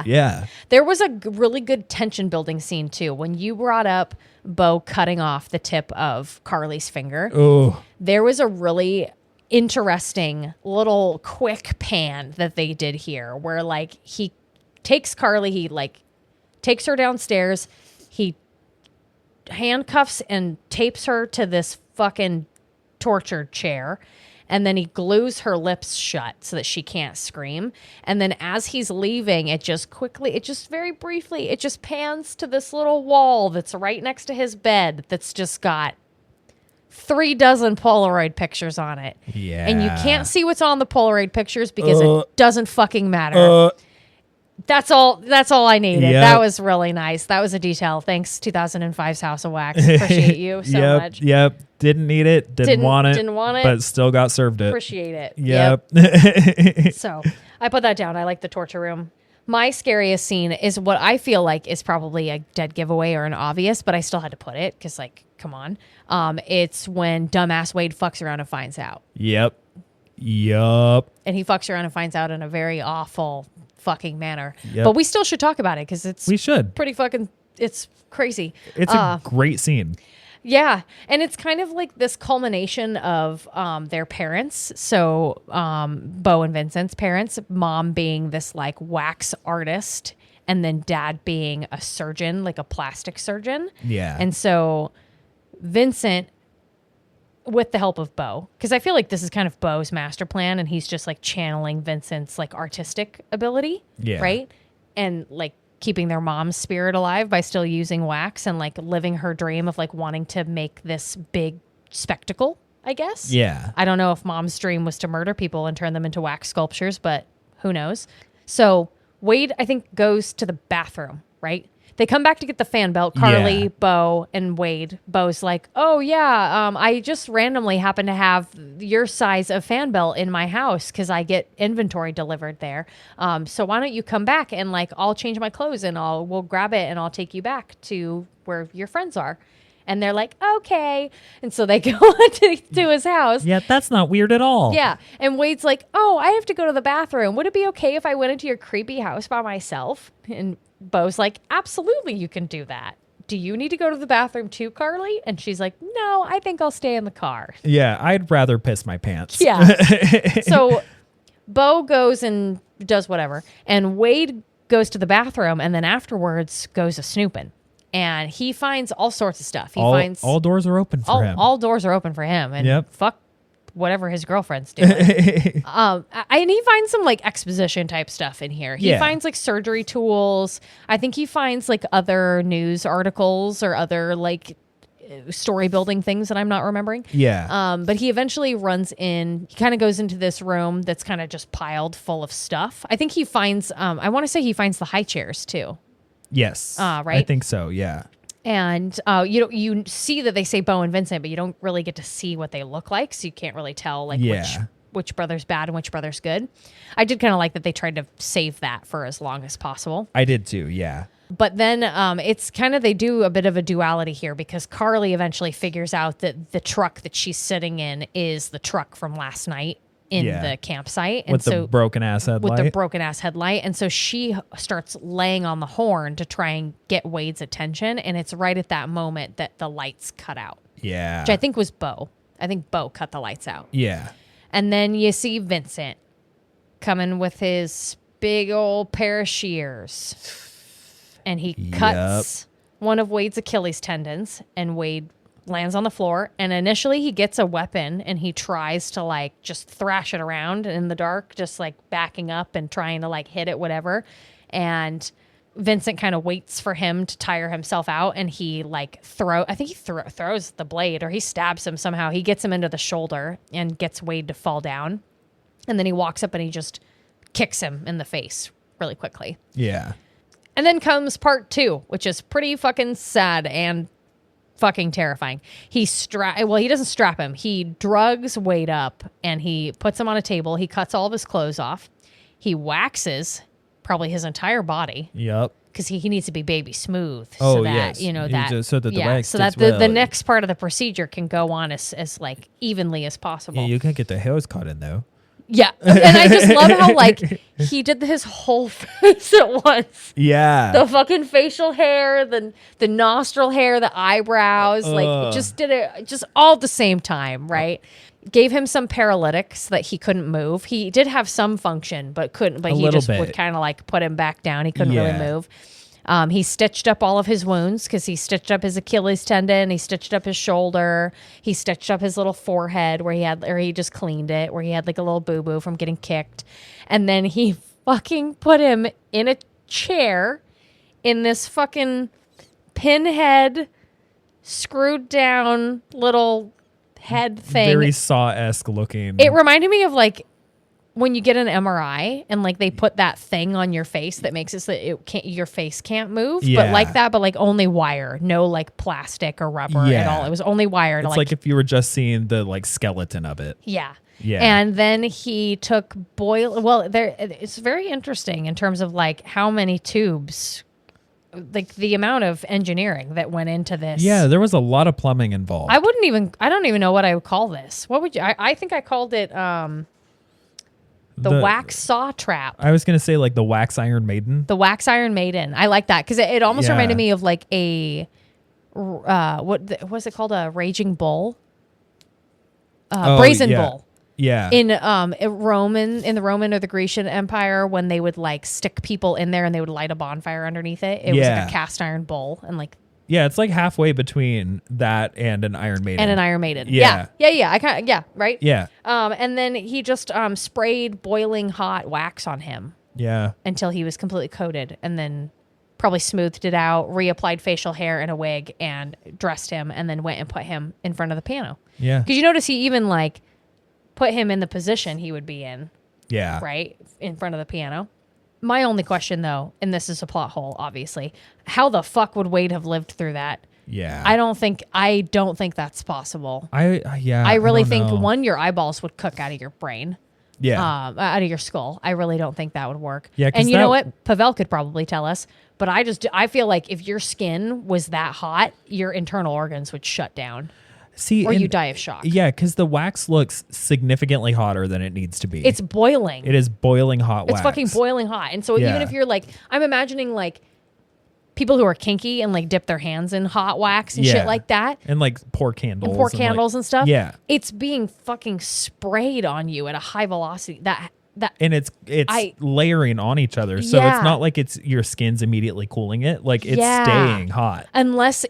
Yeah. There was a really good tension building scene too. When you brought up Bo cutting off the tip of Carly's finger, there was a really interesting little quick pan that they did here where like he takes Carly, he like takes her downstairs, he handcuffs and tapes her to this fucking torture chair, and then he glues her lips shut so that she can't scream. And then as he's leaving, it just very briefly pans to this little wall that's right next to his bed that's just got 3 dozen Polaroid pictures on it. Yeah. And you can't see what's on the Polaroid pictures because it doesn't fucking matter. That's all I needed. Yep. That was really nice. That was a detail. Thanks, 2005's House of Wax. Appreciate you so much. Yep. Didn't need it. Didn't want it. But still got served it. Appreciate it. Yep. So I put that down. I like the torture room. My scariest scene is what I feel like is probably a dead giveaway or an obvious, but I still had to put it because, like, come on. It's when dumbass Wade fucks around and finds out. Yep. And he fucks around and finds out in a very awful fucking manner. Yep. But we still should talk about it because we should. Pretty fucking, it's crazy. It's a great scene. Yeah. And it's kind of like this culmination of their parents. So Bo and Vincent's parents, mom being this like wax artist and then dad being a surgeon, like a plastic surgeon. Yeah. And so Vincent, with the help of Bo, because I feel like this is kind of Bo's master plan and he's just like channeling Vincent's like artistic ability. Yeah. Right. And like keeping their mom's spirit alive by still using wax and like living her dream of like wanting to make this big spectacle, I guess. Yeah. I don't know if mom's dream was to murder people and turn them into wax sculptures, but who knows? So Wade, I think, goes to the bathroom, right? They come back to get the fan belt, Carly, Bo, and Wade. Bo's like, oh, yeah, I just randomly happen to have your size of fan belt in my house because I get inventory delivered there. So why don't you come back and, like, I'll change my clothes and we'll grab it and I'll take you back to where your friends are. And they're like, okay. And so they go to his house. Yeah, that's not weird at all. Yeah. And Wade's like, oh, I have to go to the bathroom. Would it be okay if I went into your creepy house by myself? And Bo's like, absolutely, you can do that. Do you need to go to the bathroom too, Carly? And she's like, no, I think I'll stay in the car. Yeah, I'd rather piss my pants. Yeah. So Bo goes and does whatever. And Wade goes to the bathroom and then afterwards goes a snooping. And he finds all sorts of stuff. Finds all doors are open for him. All doors are open for him. And fuck whatever his girlfriend's doing. And he finds some like exposition type stuff in here. He finds like surgery tools. I think he finds like other news articles or other like story building things that I'm not remembering. Yeah. But he eventually runs in. He kind of goes into this room that's kind of just piled full of stuff. I think he finds, I want to say he finds the high chairs too. Yes. Right. I think so. Yeah. And you see that they say Bo and Vincent, but you don't really get to see what they look like, so you can't really tell like which brother's bad and which brother's good. I did kind of like that they tried to save that for as long as possible. I did too, yeah. But then it's kind of, they do a bit of a duality here because Carly eventually figures out that the truck that she's sitting in is the truck from last night in the campsite. And with the broken ass headlight. With the broken ass headlight. And so she starts laying on the horn to try and get Wade's attention. And it's right at that moment that the lights cut out. Yeah. Which I think was Bo. I think Bo cut the lights out. Yeah. And then you see Vincent coming with his big old pair of shears. And he cuts one of Wade's Achilles tendons, and Wade lands on the floor. And initially he gets a weapon and he tries to like just thrash it around in the dark, just like backing up and trying to like hit it, whatever. And Vincent kind of waits for him to tire himself out, and he like throws the blade, or he stabs him somehow. He gets him into the shoulder and gets Wade to fall down. And then he walks up and he just kicks him in the face really quickly. Yeah. And then comes part 2, which is pretty fucking sad and fucking terrifying. He doesn't strap him. He drugs Wade up and he puts him on a table. He cuts all of his clothes off. He waxes probably his entire body. Yep. Because he needs to be baby smooth. Oh, so that, yes. So that the wax so that the next part of the procedure can go on as like evenly as possible. Yeah, you can't get the hairs cut in though. Yeah. And I just love how like he did his whole face at once. Yeah. The fucking facial hair, the nostril hair, the eyebrows, like just did it just all at the same time, right? Gave him some paralytics that he couldn't move. He did have some function, but couldn't, but he just would kind of like put him back down. He couldn't really move. He stitched up all of his wounds because he stitched up his Achilles tendon. He stitched up his shoulder. He stitched up his little forehead where he just cleaned it, where he had like a little boo-boo from getting kicked. And then he fucking put him in a chair in this fucking pinhead screwed down little head thing. Very Saw-esque looking. It reminded me of like when you get an MRI and like they put that thing on your face that makes it so that your face can't move, but like that, but like only wire, no like plastic or rubber at all. It was only wire. It's like if you were just seeing the like skeleton of it. Yeah. Yeah. And then he took it's very interesting in terms of like how many tubes, like the amount of engineering that went into this. Yeah, there was a lot of plumbing involved. I don't even know what I would call this. What would you, I think I called it, the wax saw trap. I was going to say like the wax Iron Maiden. The wax Iron Maiden. I like that because it almost reminded me of like a, what was it called? A raging bull? Brazen bull. Yeah. In the Roman or the Grecian Empire, when they would like stick people in there and they would light a bonfire underneath it. It was like a cast iron bull and like. Yeah, it's like halfway between that and an Iron Maiden. Yeah. Right? Yeah. And then he just sprayed boiling hot wax on him. Yeah. Until he was completely coated, and then probably smoothed it out, reapplied facial hair and a wig, and dressed him, and then went and put him in front of the piano. Yeah. Because you notice he even like put him in the position he would be in. Yeah. Right? In front of the piano. My only question, though, and this is a plot hole, obviously, how the fuck would Wade have lived through that? Yeah. I don't think that's possible. I really think one, your eyeballs would cook out of your brain. Yeah. Out of your skull. I really don't think that would work. Yeah. And you know what? Pavel could probably tell us, but I feel like if your skin was that hot, your internal organs would shut down. Or you die of shock. Yeah, because the wax looks significantly hotter than it needs to be. It's boiling. It is boiling hot wax. It's fucking boiling hot. And so even if you're like, I'm imagining like people who are kinky and like dip their hands in hot wax and shit like that. And like pour candles. And stuff. Yeah. It's being fucking sprayed on you at a high velocity. And it's layering on each other. So it's not like your skin's immediately cooling it. Like it's staying hot. Unless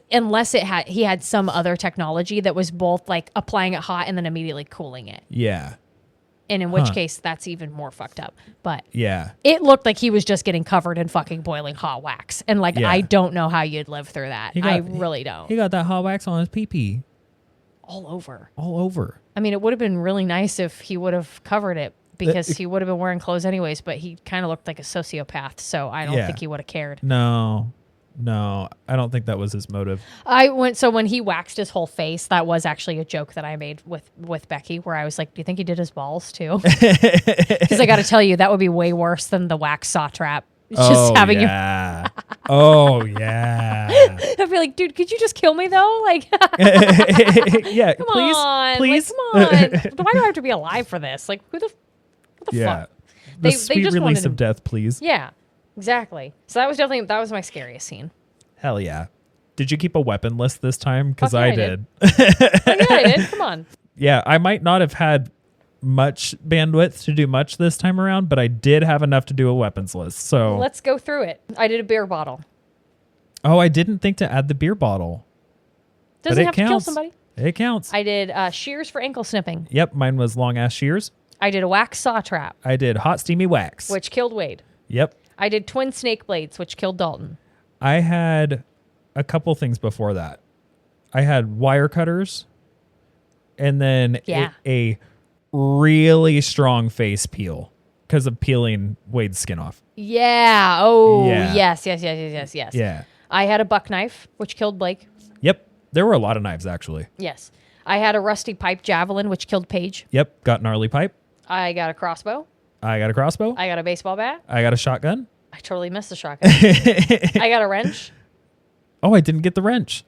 he had some other technology that was both like applying it hot and then immediately cooling it. Yeah. And in which case that's even more fucked up. But it looked like he was just getting covered in fucking boiling hot wax. And like I don't know how you'd live through that. I really don't. He got that hot wax on his pee-pee. All over. I mean, it would have been really nice if he would have covered it, because he would have been wearing clothes anyways, but he kind of looked like a sociopath, so I don't think he would have cared. No. No, I don't think that was his motive. So when he waxed his whole face, that was actually a joke that I made with Becky, where I was like, do you think he did his balls too? Because I got to tell you, that would be way worse than the wax saw trap. Just having yeah. Oh yeah. I'd be like, dude, could you just kill me though? Like, yeah, come please, on, please. Like, come on. Why do I have to be alive for this? Like, what the fuck? The sweet release of death, please. Yeah, exactly. So that was my scariest scene. Hell yeah. Did you keep a weapon list this time? Because Yeah, I did. Yeah, I did. Come on. Yeah, I might not have had much bandwidth to do much this time around, but I did have enough to do a weapons list. So let's go through it. I did a beer bottle. Oh, I didn't think to add the beer bottle. Doesn't have to kill somebody. It counts. I did shears for ankle snipping. Yep, mine was long ass shears. I did a wax saw trap. I did hot steamy wax, which killed Wade. Yep. I did twin snake blades, which killed Dalton. I had a couple things before that. I had wire cutters, and then a really strong face peel because of peeling Wade's skin off. Yeah. Oh, yeah. Yes. Yeah. I had a buck knife, which killed Blake. Yep. There were a lot of knives, actually. Yes. I had a rusty pipe javelin, which killed Paige. Yep. Got gnarly pipe. I got a crossbow. I got a crossbow. I got a baseball bat. I got a shotgun. I totally missed the shotgun. I got a wrench. Oh, I didn't get the wrench.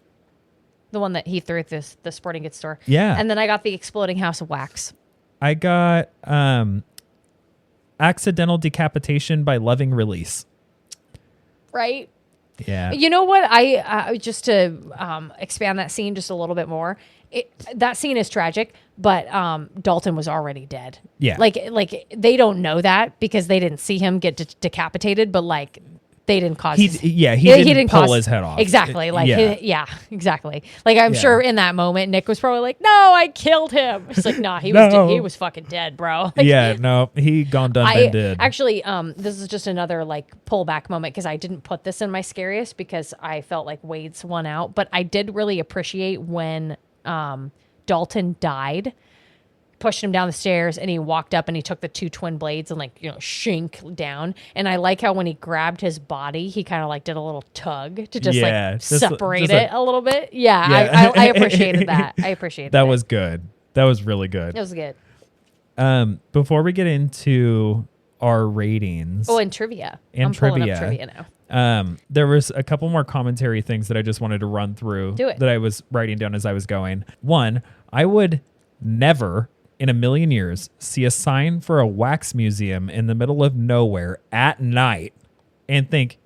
The one that he threw at the sporting goods store. Yeah. And then I got the exploding house of wax. I got accidental decapitation by loving release. Right? Yeah. You know what? I just to expand that scene just a little bit more. That scene is tragic, but Dalton was already dead. Yeah. Like they don't know that because they didn't see him get decapitated, but like they didn't cause. He didn't pull his head off. Exactly. Like exactly. Like I'm sure in that moment Nick was probably like, "No, I killed him." It's like, "Nah, he was fucking dead, bro." Like, yeah, no, he gone done been dead. Actually, this is just another like pullback moment because I didn't put this in my scariest because I felt like Wade's won out, but I did really appreciate when Dalton died. Pushed him down the stairs and he walked up and he took the two twin blades and shink down. And I like how when he grabbed his body, he kind of like did a little tug to just separate it a little bit. Yeah. I appreciated that. I appreciated that. That was good. That was really good. It was good. Before we get into our ratings. Oh, and trivia. I'm pulling up trivia now. There was a couple more commentary things that I just wanted to run through that I was writing down as I was going. One, I would never in a million years see a sign for a wax museum in the middle of nowhere at night and think,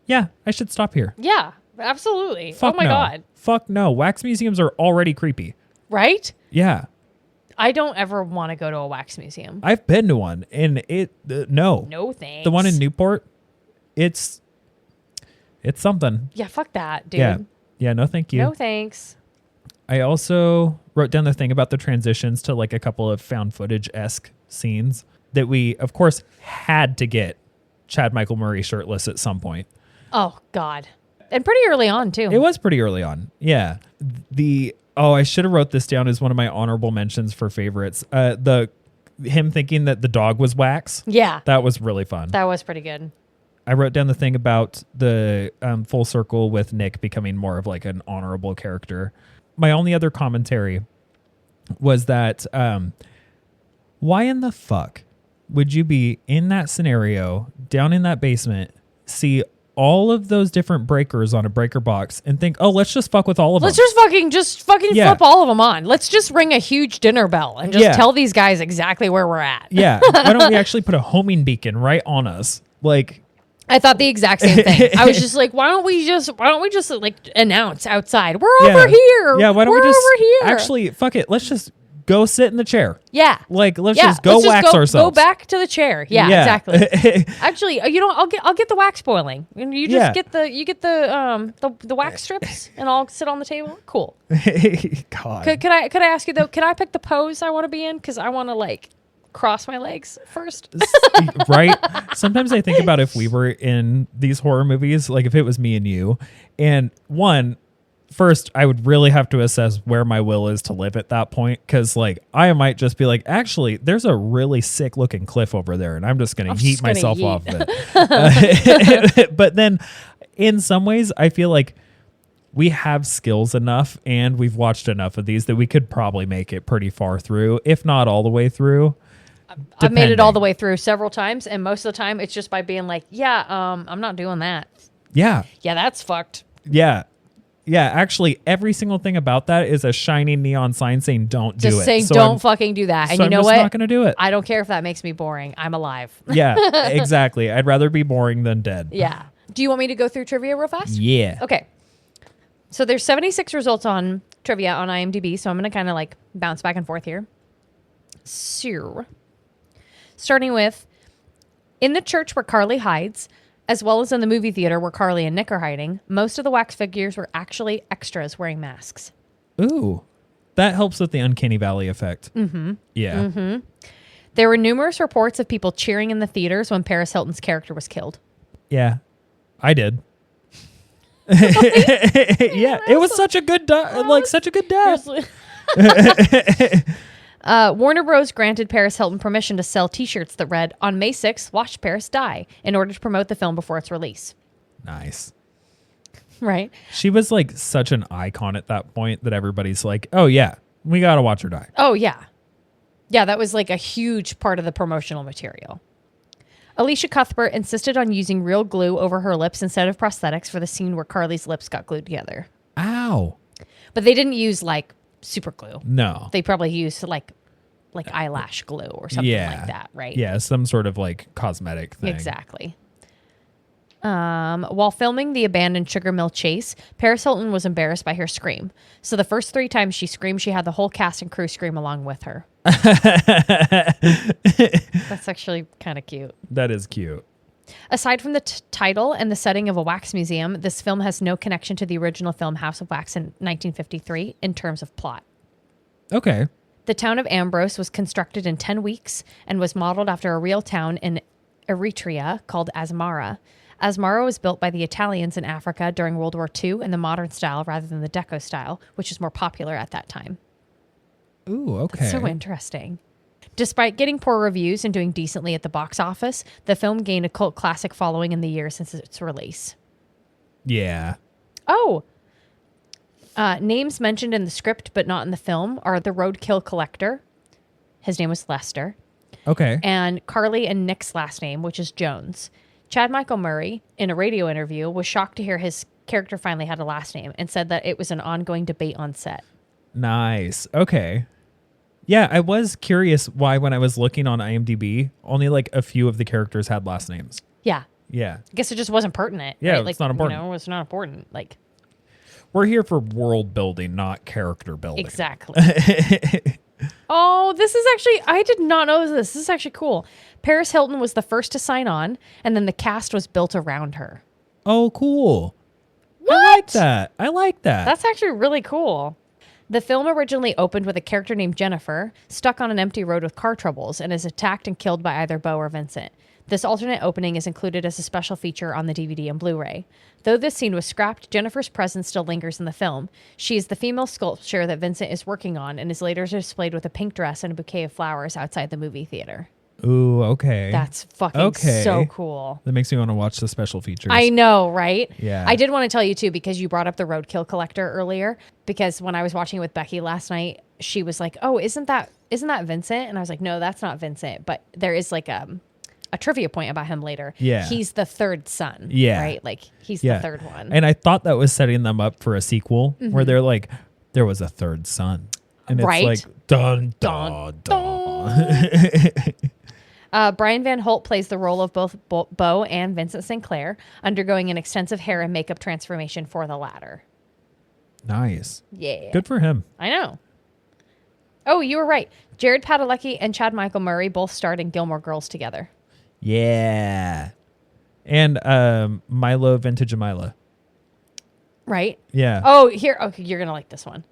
yeah, I should stop here. Yeah, absolutely. Fuck God. Fuck no. Wax museums are already creepy. Right? Yeah. I don't ever want to go to a wax museum. I've been to one and no. No thanks. The one in Newport, it's something. Yeah, fuck that, dude. Yeah, no thank you. No thanks. I also wrote down the thing about the transitions to like a couple of found footage-esque scenes that we, of course, had to get Chad Michael Murray shirtless at some point. Oh, God. And pretty early on, too. It was pretty early on. Yeah. I should have wrote this down as one of my honorable mentions for favorites. Him thinking that the dog was wax. Yeah. That was really fun. That was pretty good. I wrote down the thing about the full circle with Nick becoming more of like an honorable character. My only other commentary was that why in the fuck would you be in that scenario down in that basement, see all of those different breakers on a breaker box and think, oh, let's just fuck with all of them. Let's just fucking flip all of them on. Let's just ring a huge dinner bell and just tell these guys exactly where we're at. Yeah. Why don't we actually put a homing beacon right on us? Like, I thought the exact same thing. I was just like, why don't we just like announce outside? We're over here. Yeah, why don't we just over here? Actually, fuck it. Let's just go sit in the chair. Yeah. Like let's just go wax ourselves. Go back to the chair. Yeah. Exactly. Actually, I'll get the wax boiling. And you just get the wax strips and I'll sit on the table. Cool. God. Could I ask you though, can I pick the pose I want to be in? Because I want to like cross my legs first. Right? Sometimes I think about if we were in these horror movies, like if it was me and you, and first I would really have to assess where my will is to live at that point, because like I might just be like, actually there's a really sick looking cliff over there and I'm just going to yeet myself off of it. But then in some ways, I feel like we have skills enough and we've watched enough of these that we could probably make it pretty far through, if not all the way through. I've made it all the way through several times, and most of the time it's just by being like, I'm not doing that. Yeah. Yeah, that's fucked. Yeah. Yeah, actually, every single thing about that is a shining neon sign saying don't do it. Just saying don't fucking do that. And you know what? I'm just not going to do it. I don't care if that makes me boring. I'm alive. Yeah, exactly. I'd rather be boring than dead. Yeah. Do you want me to go through trivia real fast? Yeah. Okay. So there's 76 results on trivia on IMDb, so I'm going to kind of like bounce back and forth here. So, starting with, in the church where Carly hides, as well as in the movie theater where Carly and Nick are hiding, most of the wax figures were actually extras wearing masks. Ooh. That helps with the uncanny valley effect. Mm-hmm. Yeah. Mm-hmm. There were numerous reports of people cheering in the theaters when Paris Hilton's character was killed. Yeah. I did. Yeah, it was such a good such a good death. Warner Bros. Granted Paris Hilton permission to sell T-shirts that read, "On May 6th, watch Paris die," in order to promote the film before its release. Nice. Right. She was like such an icon at that point that everybody's like, oh yeah, we got to watch her die. Oh, yeah. Yeah, that was like a huge part of the promotional material. Alicia Cuthbert insisted on using real glue over her lips instead of prosthetics for the scene where Carly's lips got glued together. Ow. But they didn't use like super glue. No. They probably used like eyelash glue or something like that, right? Yeah, some sort of like cosmetic thing. Exactly. While filming the abandoned sugar mill chase, Paris Hilton was embarrassed by her scream. So the first 3 times she screamed, she had the whole cast and crew scream along with her. That's actually kind of cute. That is cute. Aside from the title and the setting of a wax museum, this film has no connection to the original film House of Wax in 1953 in terms of plot. Okay. The town of Ambrose was constructed in 10 weeks and was modeled after a real town in Eritrea called Asmara. Asmara was built by the Italians in Africa during World War II in the modern style rather than the Deco style, which is more popular at that time. Ooh, okay. That's so interesting. Despite getting poor reviews and doing decently at the box office, the film gained a cult classic following in the years since its release. Yeah. Oh, names mentioned in the script but not in the film are the roadkill collector. His name was Lester. Okay. And Carly and Nick's last name, which is Jones. Chad Michael Murray, in a radio interview, was shocked to hear his character finally had a last name and said that it was an ongoing debate on set. Nice. Okay. Yeah, I was curious why when I was looking on IMDb, only like a few of the characters had last names. Yeah. Yeah. I guess it just wasn't pertinent. Yeah, right? it's like, not important. You know, it's not important. Like, we're here for world building, not character building. Exactly. Oh, this is actually, I did not know this. This is actually cool. Paris Hilton was the first to sign on, and then the cast was built around her. Oh, cool. What? I like that. I like that. That's actually really cool. The film originally opened with a character named Jennifer, stuck on an empty road with car troubles, and is attacked and killed by either Beau or Vincent. This alternate opening is included as a special feature on the DVD and Blu-ray. Though this scene was scrapped, Jennifer's presence still lingers in the film. She is the female sculpture that Vincent is working on and is later displayed with a pink dress and a bouquet of flowers outside the movie theater. Ooh, okay. That's fucking so cool. That makes me want to watch the special features. I know, right? Yeah. I did want to tell you, too, because you brought up the Roadkill Collector earlier, because when I was watching it with Becky last night, she was like, oh, isn't that Vincent? And I was like, no, that's not Vincent. But there is like a trivia point about him later. Yeah. He's the third son. Yeah. Right? Like, he's the third one. And I thought that was setting them up for a sequel where they're like, there was a third son. And it's Right. like, dun, dun, dun. Brian Van Holt plays the role of both Beau and Vincent Sinclair, undergoing an extensive hair and makeup transformation for the latter. Nice. Yeah. Good for him. I know. Oh, you were right. Jared Padalecki and Chad Michael Murray both starred in Gilmore Girls together. Yeah. And Milo Vintage Mila. Right? Yeah. Oh, here. Okay, you're going to like this one.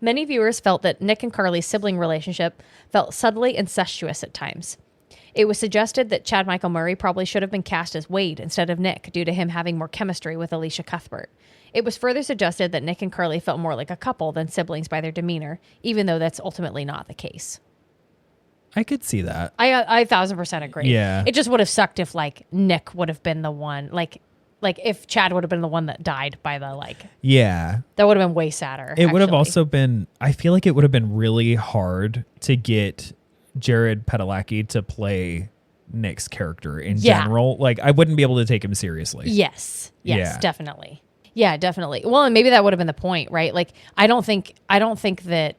Many viewers felt that Nick and Carly's sibling relationship felt subtly incestuous at times. It was suggested that Chad Michael Murray probably should have been cast as Wade instead of Nick due to him having more chemistry with Alicia Cuthbert. It was further suggested that Nick and Carly felt more like a couple than siblings by their demeanor, even though that's ultimately not the case. I could see that. I 1,000% agree. Yeah. It just would have sucked if like Nick would have been the one. Like like if Chad would have been the one that died by the like. Yeah. That would have been way sadder. It would have also been, I feel like it would have been really hard to get Jared Padalecki to play Nick's character in general. Like I wouldn't be able to take him seriously. Yes, definitely. Yeah, definitely. Well, and maybe that would have been the point, right? Like I don't think that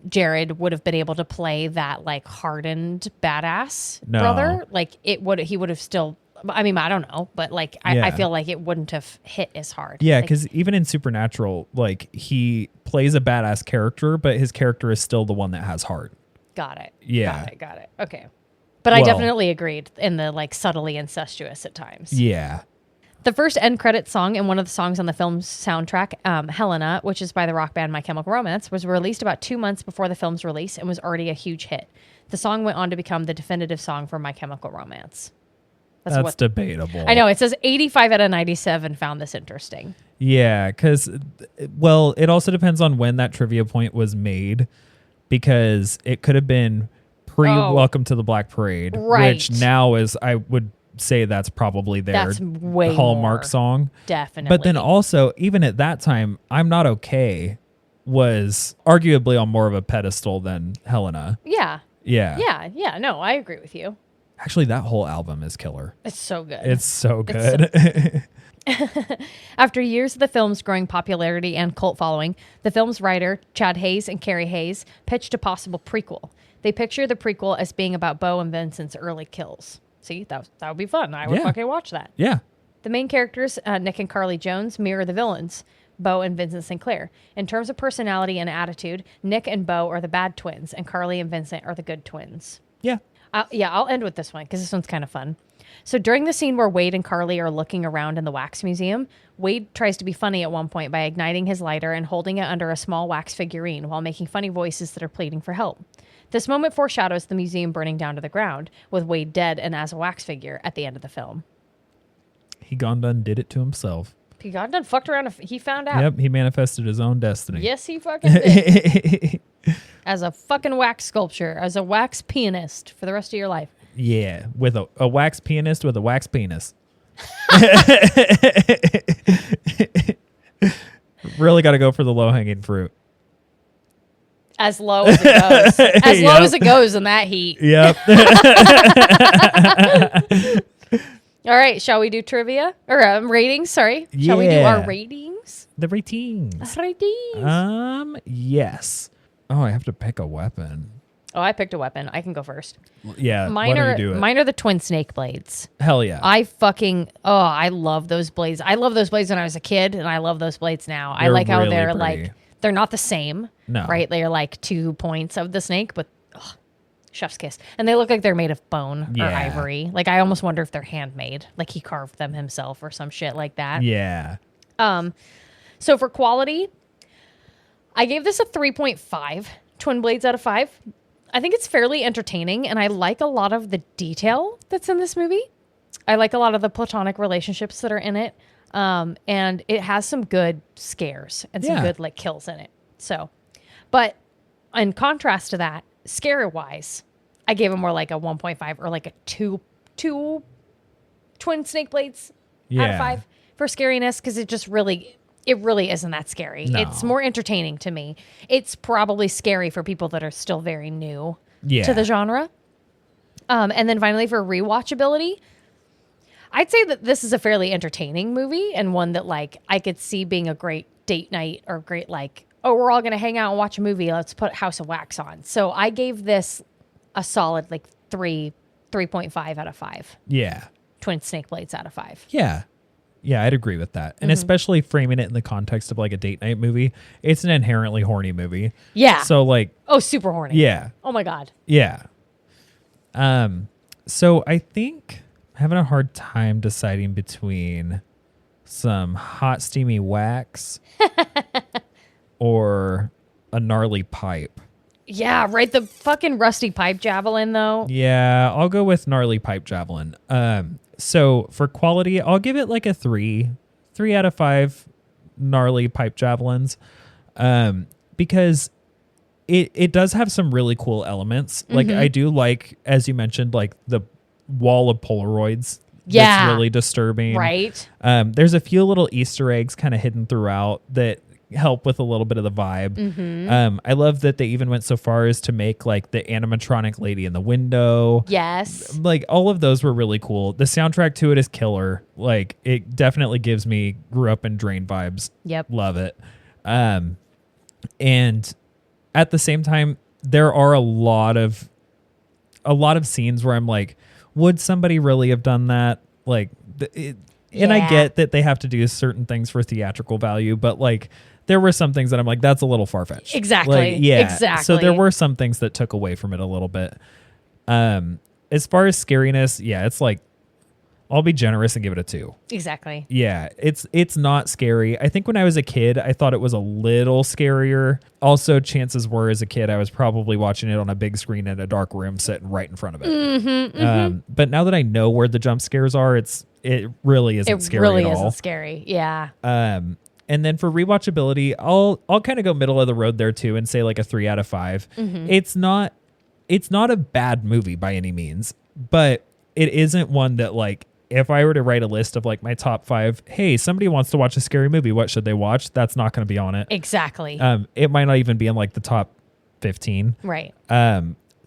Jared would have been able to play that like hardened badass brother. Like he would have still, I mean, I don't know, but like I feel like it wouldn't have hit as hard. Yeah, like, because even in Supernatural, like he plays a badass character, but his character is still the one that has heart. Got it. Yeah. Got it. Okay. But I definitely agreed in the like subtly incestuous at times. Yeah. The first end credit song and one of the songs on the film's soundtrack, Helena, which is by the rock band My Chemical Romance, was released about 2 months before the film's release and was already a huge hit. The song went on to become the definitive song for My Chemical Romance. That's debatable. I know. It says 85 out of 97 found this interesting. Yeah, because, well, it also depends on when that trivia point was made, because it could have been pre-Welcome to the Black Parade, which now is, I would say that's probably their Hallmark song. Definitely. But then also, even at that time, I'm Not Okay was arguably on more of a pedestal than Helena. Yeah. Yeah. Yeah. No, I agree with you. Actually, that whole album is killer. It's so good. It's so good. After years of the film's growing popularity and cult following, the film's writer, Chad Hayes and Carrie Hayes, pitched a possible prequel. They picture the prequel as being about Bo and Vincent's early kills. See, that would be fun. I would fucking watch that. Yeah. The main characters, Nick and Carly Jones, mirror the villains, Bo and Vincent Sinclair. In terms of personality and attitude, Nick and Bo are the bad twins, and Carly and Vincent are the good twins. Yeah. I'll end with this one because this one's kind of fun. So during the scene where Wade and Carly are looking around in the wax museum, Wade tries to be funny at one point by igniting his lighter and holding it under a small wax figurine while making funny voices that are pleading for help. This moment foreshadows the museum burning down to the ground, with Wade dead and as a wax figure at the end of the film. He gone done did it to himself. He got done fucked around. He found out. Yep, he manifested his own destiny. Yes, he fucking did. As a fucking wax sculpture, as a wax pianist for the rest of your life. Yeah, with a wax pianist with a wax penis. Really got to go for the low-hanging fruit. As low as it goes. As low as it goes in that heat. Yep. All right, shall we do trivia? Or ratings, sorry. Yeah. Shall we do our ratings? The ratings. Ratings. Yes. Oh, I have to pick a weapon. Oh, I picked a weapon. I can go first. Yeah, mine are the twin snake blades. Hell yeah. I love those blades. I love those blades when I was a kid, and I love those blades now. I like how they're pretty. Like, they're not the same. No. Right? They're like 2 points of the snake, but chef's kiss. And they look like they're made of bone or ivory. Like, I almost wonder if they're handmade. Like, he carved them himself or some shit like that. Yeah. So for quality, I gave this a 3.5 twin blades out of 5. I think it's fairly entertaining, and I like a lot of the detail that's in this movie. I like a lot of the platonic relationships that are in it. And it has some good scares and some good like kills in it. So, but in contrast to that, scary-wise, I gave it more like a 1.5 or like a 2 twin snake blades out of 5 for scariness, because it really isn't that scary. No. It's more entertaining to me. It's probably scary for people that are still very new to the genre. And then finally, for rewatchability, I'd say that this is a fairly entertaining movie, and one that like I could see being a great date night or great like, oh, we're all going to hang out and watch a movie. Let's put House of Wax on. So I gave this a solid like 3.5 out of 5. Yeah. Twin snake blades out of 5. Yeah. Yeah, I'd agree with that. And especially framing it in the context of like a date night movie, it's an inherently horny movie. Yeah. So like, oh, super horny. Yeah. Oh my God. Yeah. So I think I'm having a hard time deciding between some hot steamy wax or a gnarly pipe. Yeah, right. The fucking rusty pipe javelin though. Yeah, I'll go with gnarly pipe javelin. So for quality, I'll give it like a 3 out of 5 gnarly pipe javelins. Because it does have some really cool elements. Like I do like, as you mentioned, like the wall of Polaroids Yeah. That's really disturbing. Right. There's a few little Easter eggs kind of hidden throughout that help with a little bit of the vibe. Mm-hmm. I love that they even went so far as to make like the animatronic lady in the window. Yes. Like all of those were really cool. The soundtrack to it is killer. Like it definitely gives me grew up in Drain vibes. Yep. Love it. And at the same time, there are a lot of scenes where I'm like, would somebody really have done that? Like, and I get that they have to do certain things for theatrical value, but like, there were some things that I'm like, that's a little far-fetched. Exactly. Like, yeah. Exactly. So there were some things that took away from it a little bit. As far as scariness, yeah, it's like, I'll be generous and give it a 2. Exactly. Yeah, it's not scary. I think when I was a kid, I thought it was a little scarier. Also, chances were as a kid, I was probably watching it on a big screen in a dark room sitting right in front of it. Mm-hmm, mm-hmm. But now that I know where the jump scares are, it really isn't scary at all. It really isn't scary. Yeah. And then for rewatchability, I'll kind of go middle of the road there too and say like a 3 out of 5. Mm-hmm. It's not a bad movie by any means, but it isn't one that like, if I were to write a list of like my top 5, hey, somebody wants to watch a scary movie, what should they watch? That's not going to be on it. Exactly. It might not even be in like the top 15. Right.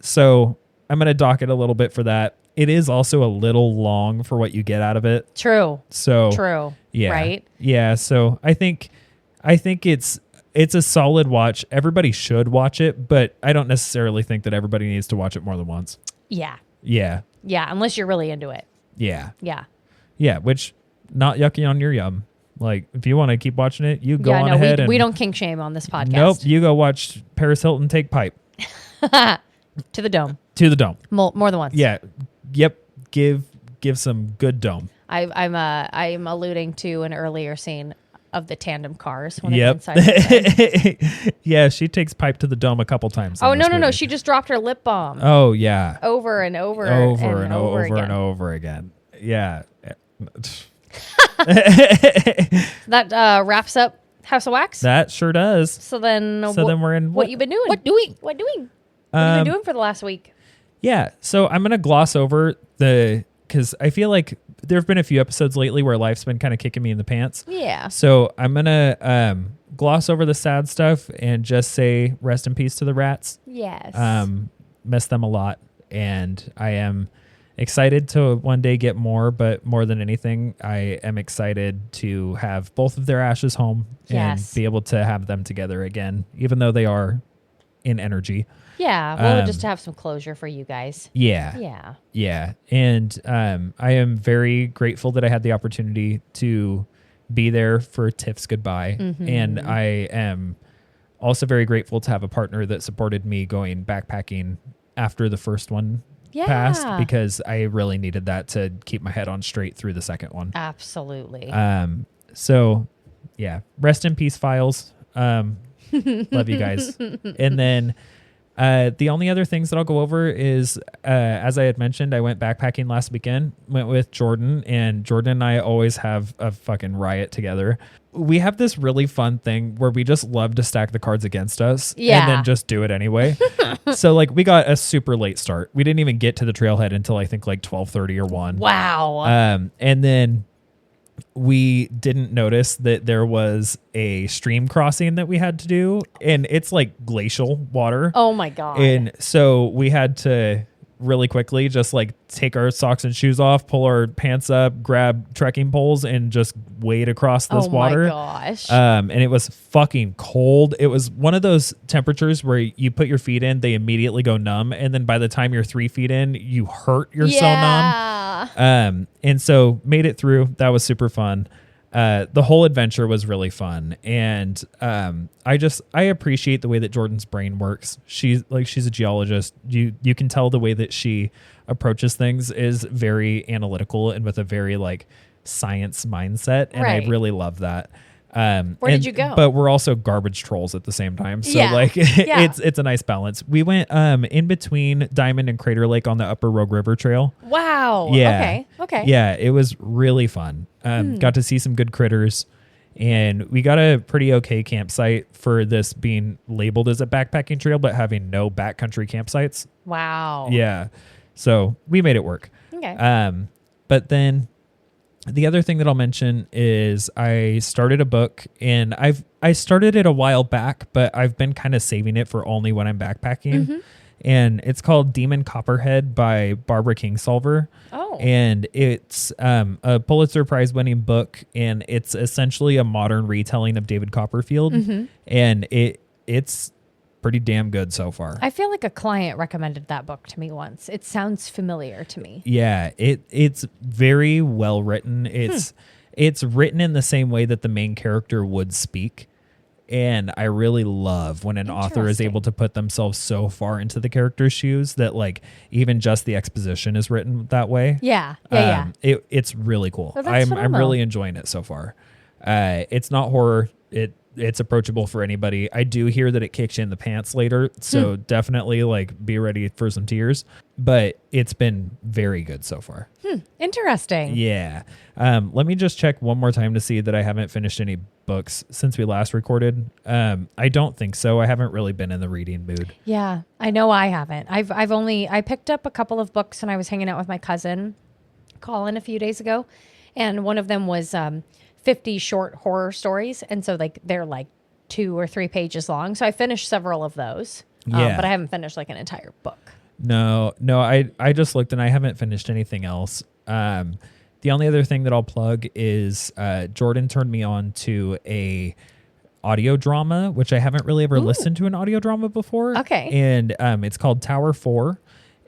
So I'm going to dock it a little bit for that. It is also a little long for what you get out of it. True. So true. Yeah. Right. Yeah. So I think it's a solid watch. Everybody should watch it, but I don't necessarily think that everybody needs to watch it more than once. Yeah. Yeah. Yeah. Unless you're really into it. Yeah. Yeah. Yeah. Which not yucky on your yum. Like if you want to keep watching it, you go on ahead. We don't kink shame on this podcast. Nope. You go watch Paris Hilton take pipe to the dome. To the dome. More than once. Yeah. Yep. Give some good dome. I'm alluding to an earlier scene of the tandem cars when Yep. they were inside. Yeah, she takes pipe to the dome a couple times. Oh no! She just dropped her lip balm. Oh yeah. Over and over and over again. and over again. Yeah. That wraps up House of Wax. That sure does. So then we're in what you've been doing? What you been doing for the last week? Yeah. So I'm gonna gloss over because I feel like there have been a few episodes lately where life's been kind of kicking me in the pants. Yeah. So I'm gonna gloss over the sad stuff and just say rest in peace to the rats. Yes. Miss them a lot, and I am excited to one day get more. But more than anything, I am excited to have both of their ashes home and be able to have them together again, even though they are in energy. Yeah, well, just to have some closure for you guys. Yeah. Yeah. Yeah. And I am very grateful that I had the opportunity to be there for Tiff's goodbye. Mm-hmm. And I am also very grateful to have a partner that supported me going backpacking after the first one passed, because I really needed that to keep my head on straight through the second one. Absolutely. So, yeah, rest in peace, Files. Love you guys. And then the only other things that I'll go over is, as I had mentioned, I went backpacking last weekend, went with Jordan, and Jordan and I always have a fucking riot together. We have this really fun thing where we just love to stack the cards against us and then just do it anyway. So like we got a super late start. We didn't even get to the trailhead until I think like 12:30 or 1. Wow. And then we didn't notice that there was a stream crossing that we had to do, and it's like glacial water. Oh my God. And so we had to really quickly just like take our socks and shoes off, pull our pants up, grab trekking poles, and just wade across this water. Oh my gosh. And it was fucking cold. It was one of those temperatures where you put your feet in, they immediately go numb, and then by the time you're 3 feet in, you hurt. You're so numb. And so made it through. That was super fun. The whole adventure was really fun. And I appreciate the way that Jordan's brain works. She's a geologist. You can tell the way that she approaches things is very analytical and with a very like science mindset. And I really love that. Where did you go? But we're also garbage trolls at the same time. So it's a nice balance. We went in between Diamond and Crater Lake on the Upper Rogue River Trail. Wow. Yeah. Okay. Yeah, it was really fun. Got to see some good critters, and we got a pretty okay campsite for this being labeled as a backpacking trail, but having no backcountry campsites. Wow. Yeah. So we made it work. Okay. But then The other thing that I'll mention is I started a book, and I started it a while back, but I've been kind of saving it for only when I'm backpacking. And it's called Demon Copperhead by Barbara Kingsolver. Oh. And it's a Pulitzer Prize winning book, and it's essentially a modern retelling of David Copperfield. And it's pretty damn good so far. I feel like a client recommended that book to me once. It sounds familiar to me. Yeah, it's very well written. It's written in the same way that the main character would speak. And I really love when an author is able to put themselves so far into the character's shoes that like even just the exposition is written that way. Yeah. It's really cool. Well, I'm really enjoying it so far. It's not horror. It's approachable for anybody. I do hear that it kicks you in the pants later, so definitely like be ready for some tears. But it's been very good so far. Interesting. Yeah. Let me just check one more time to see that I haven't finished any books since we last recorded. I don't think so. I haven't really been in the reading mood. Yeah, I know I haven't. I picked up a couple of books when I was hanging out with my cousin Colin a few days ago, and one of them was 50 short horror stories, and so like they're like 2 or 3 pages long. So I finished several of those. Yeah. But I haven't finished like an entire book. No, I just looked and I haven't finished anything else. The only other thing that I'll plug is Jordan turned me on to a audio drama, which I haven't really ever listened to an audio drama before. Okay. And it's called Tower 4,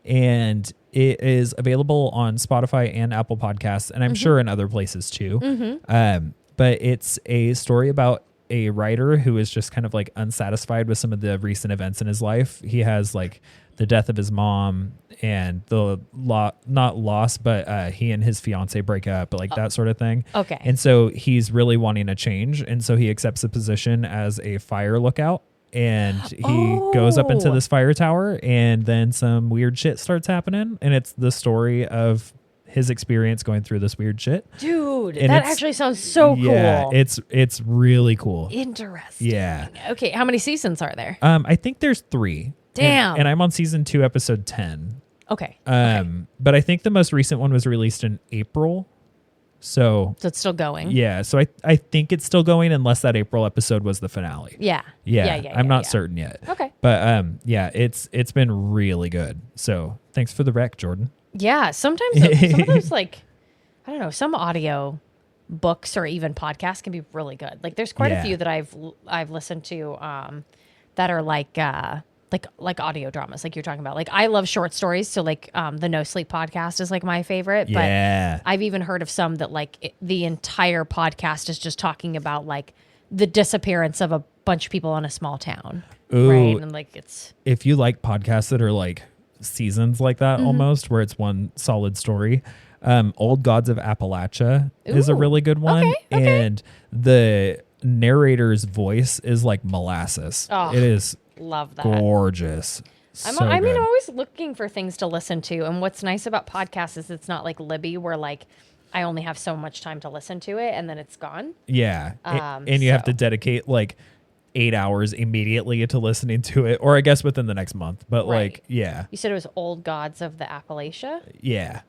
and it is available on Spotify and Apple Podcasts, and I'm sure in other places too. But it's a story about a writer who is just kind of like unsatisfied with some of the recent events in his life. He has like the death of his mom and the not loss, but he and his fiance break up, but like that sort of thing. Okay. And so he's really wanting a change. And so he accepts a position as a fire lookout, and he goes up into this fire tower, and then some weird shit starts happening. And it's the story of his experience going through this weird shit. Dude, and that actually sounds so cool. Yeah, it's really cool. Interesting. Yeah. Okay, how many seasons are there? I think there's 3. Damn. And I'm on season 2, episode 10. Okay. But I think the most recent one was released in April. So it's still going. Yeah. So I think it's still going, unless that April episode was the finale. Yeah. I'm not certain yet. Okay. But yeah, it's been really good. So thanks for the rec, Jordan. Yeah. Sometimes some of those, like, I don't know, some audio books or even podcasts can be really good. Like there's quite a few that I've listened to that are like audio dramas, like you're talking about. Like I love short stories, so like the No Sleep podcast is like my favorite. Yeah. But I've even heard of some that like the entire podcast is just talking about like the disappearance of a bunch of people in a small town. Ooh, right? And like it's, if you like podcasts that are like seasons like that, almost where it's one solid story, Old Gods of Appalachia is a really good one. Okay. And the narrator's voice is like molasses. It is love that. Gorgeous. I'm always looking for things to listen to. And what's nice about podcasts is it's not like Libby, where like I only have so much time to listen to it and then it's gone. Yeah. And you have to dedicate like 8 hours immediately to listening to it, or I guess within the next month. But like, yeah. You said it was Old Gods of the Appalachia? Yeah.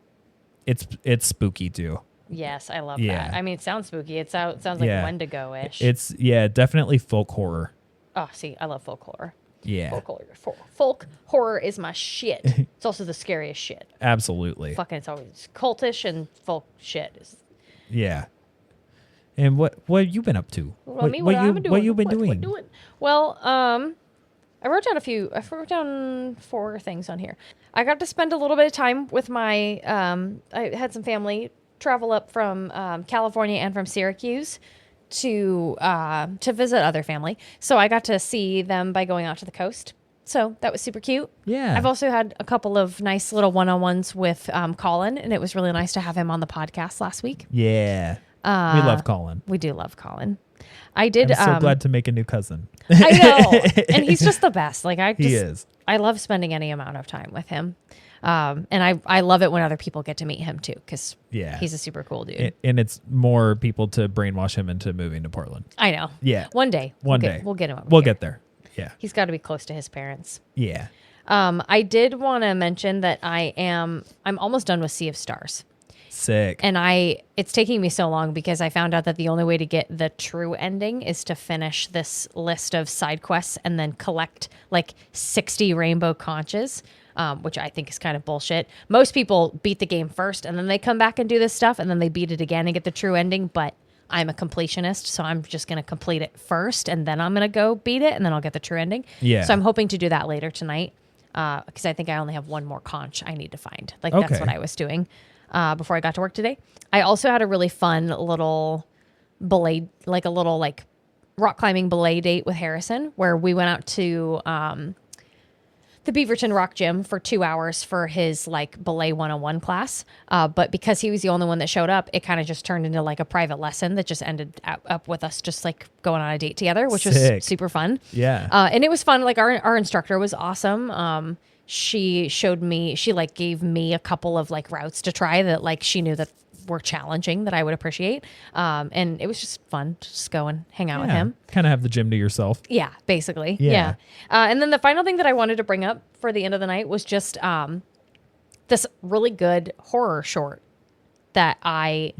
It's spooky too. Yes, I love that. I mean, it sounds spooky. It sounds like Wendigo-ish. It's definitely folk horror. Oh, see, I love folk horror. Yeah. Folk horror is my shit. It's also the scariest shit. Absolutely. Fucking, it's always cultish and folk shit. Yeah. And what have you been up to? What you been doing? Well, I wrote down 4 things on here. I got to spend a little bit of time with my, I had some family travel up from California and from Syracuse to visit other family. So I got to see them by going out to the coast. So that was super cute. Yeah. I've also had a couple of nice little one-on-ones with Colin, and it was really nice to have him on the podcast last week. Yeah. We love Colin. We do love Colin. I'm so glad to make a new cousin. I know. And he's just the best. Like he is. I love spending any amount of time with him. And I love it when other people get to meet him too, because he's a super cool dude. And it's more people to brainwash him into moving to Portland. I know. Yeah. One day. We'll get him. We'll get there. Yeah. He's got to be close to his parents. Yeah. I did want to mention that I'm almost done with Sea of Stars. Sick. And it's taking me so long because I found out that the only way to get the true ending is to finish this list of side quests and then collect like 60 rainbow conches, which I think is kind of bullshit. Most people beat the game first and then they come back and do this stuff and then they beat it again and get the true ending. But I'm a completionist, so I'm just going to complete it first and then I'm going to go beat it and then I'll get the true ending. Yeah. So I'm hoping to do that later tonight because I think I only have one more conch I need to find. Like that's what I was doing before I got to work today. I also had a really fun little belay, like a little like rock climbing belay date with Harrison where we went out to the Beaverton Rock Gym for 2 hours for his like belay 101 class. But because he was the only one that showed up, it kind of just turned into like a private lesson that just ended up with us just like going on a date together, which was super fun. Yeah. And it was fun. Like our instructor was awesome. She showed me, she like gave me a couple of like routes to try that like she knew that were challenging that I would appreciate. And it was just fun to just go and hang out with him. Kind of have the gym to yourself. Yeah, basically. Yeah. And then the final thing that I wanted to bring up for the end of the night was just this really good horror short that I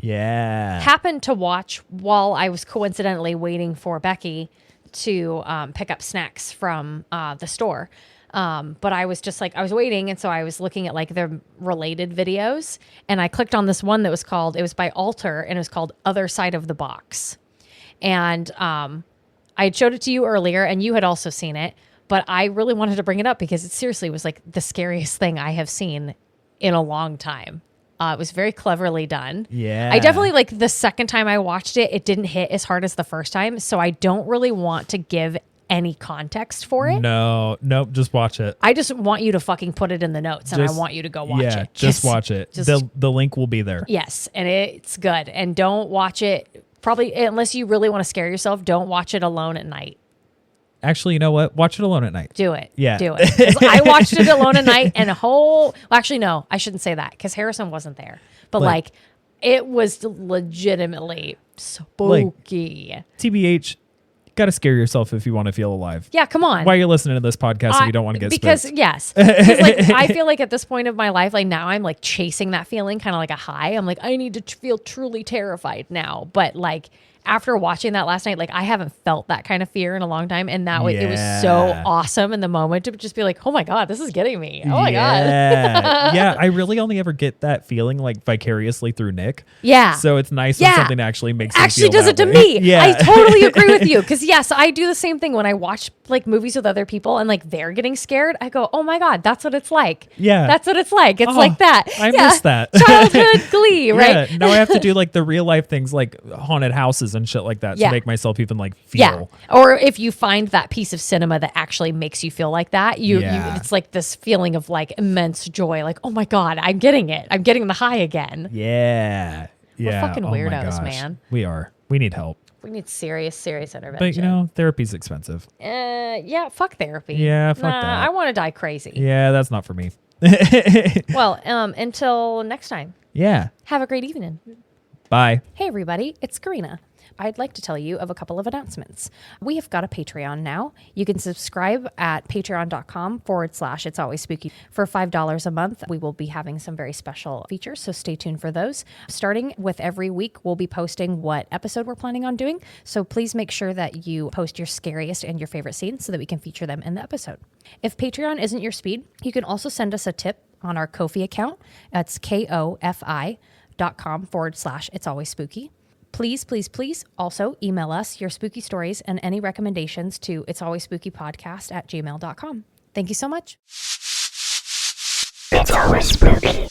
happened to watch while I was coincidentally waiting for Becky to pick up snacks from the store. But I was just like, I was waiting. And so I was looking at like the related videos and I clicked on this one that was called, it was by Alter and it was called Other Side of the Box. And I had showed it to you earlier and you had also seen it, but I really wanted to bring it up because it seriously was like the scariest thing I have seen in a long time. It was very cleverly done. Yeah. I definitely like the second time I watched it, it didn't hit as hard as the first time. So I don't really want to give any context for it. No, nope, just watch it. I just want you to fucking put it in the notes and I want you to go watch it. Just watch it. The link will be there. Yes, and it's good. And don't watch it, probably, unless you really want to scare yourself, don't watch it alone at night. Actually, you know what? Watch it alone at night. Do it. Yeah. Do it. 'Cause I watched it alone at night and actually, no, I shouldn't say that because Harrison wasn't there. But like it was legitimately spooky. Like, TBH, got to scare yourself if you want to feel alive. Yeah, come on. Why are you listening to this podcast if you don't want to get because spooked? Yes. Because like I feel like at this point of my life, like now I'm like chasing that feeling, kind of like a high. I'm like, I need to feel truly terrified now. But like after watching that last night, like I haven't felt that kind of fear in a long time. And that way it was so awesome in the moment to just be like, oh my God, this is getting me. Oh my God. Yeah, I really only ever get that feeling like vicariously through Nick. Yeah. So it's nice when something actually makes me feel does it to way. me. Yeah. I totally agree with you. Because yes, I do the same thing when I watch like movies with other people and like they're getting scared. I go, oh my God, that's what it's like. Yeah. That's what it's like. It's like that. I miss that. Childhood glee, right? Yeah. Now I have to do like the real life things like haunted houses and shit like that to make myself even like feel. Yeah. Or if you find that piece of cinema that actually makes you feel like that, you it's like this feeling of like immense joy. Like, oh my God, I'm getting it. I'm getting the high again. Yeah. We're fucking weirdos, man. We are. We need help. We need serious intervention. But you know, therapy's expensive. Yeah, fuck therapy. Yeah, fuck that. I want to die crazy. Yeah, that's not for me. Well, until next time. Yeah. Have a great evening. Bye. Hey everybody, it's Karina. I'd like to tell you of a couple of announcements. We have got a Patreon now. You can subscribe at patreon.com/itsalwaysspooky. For $5 a month, we will be having some very special features, so stay tuned for those. Starting with every week, we'll be posting what episode we're planning on doing, so please make sure that you post your scariest and your favorite scenes so that we can feature them in the episode. If Patreon isn't your speed, you can also send us a tip on our Ko-fi account. That's kofi.com/itsalwaysspooky. Please, please, please also email us your spooky stories and any recommendations to itsalwaysspookypodcast@gmail.com. Thank you so much. It's always spooky.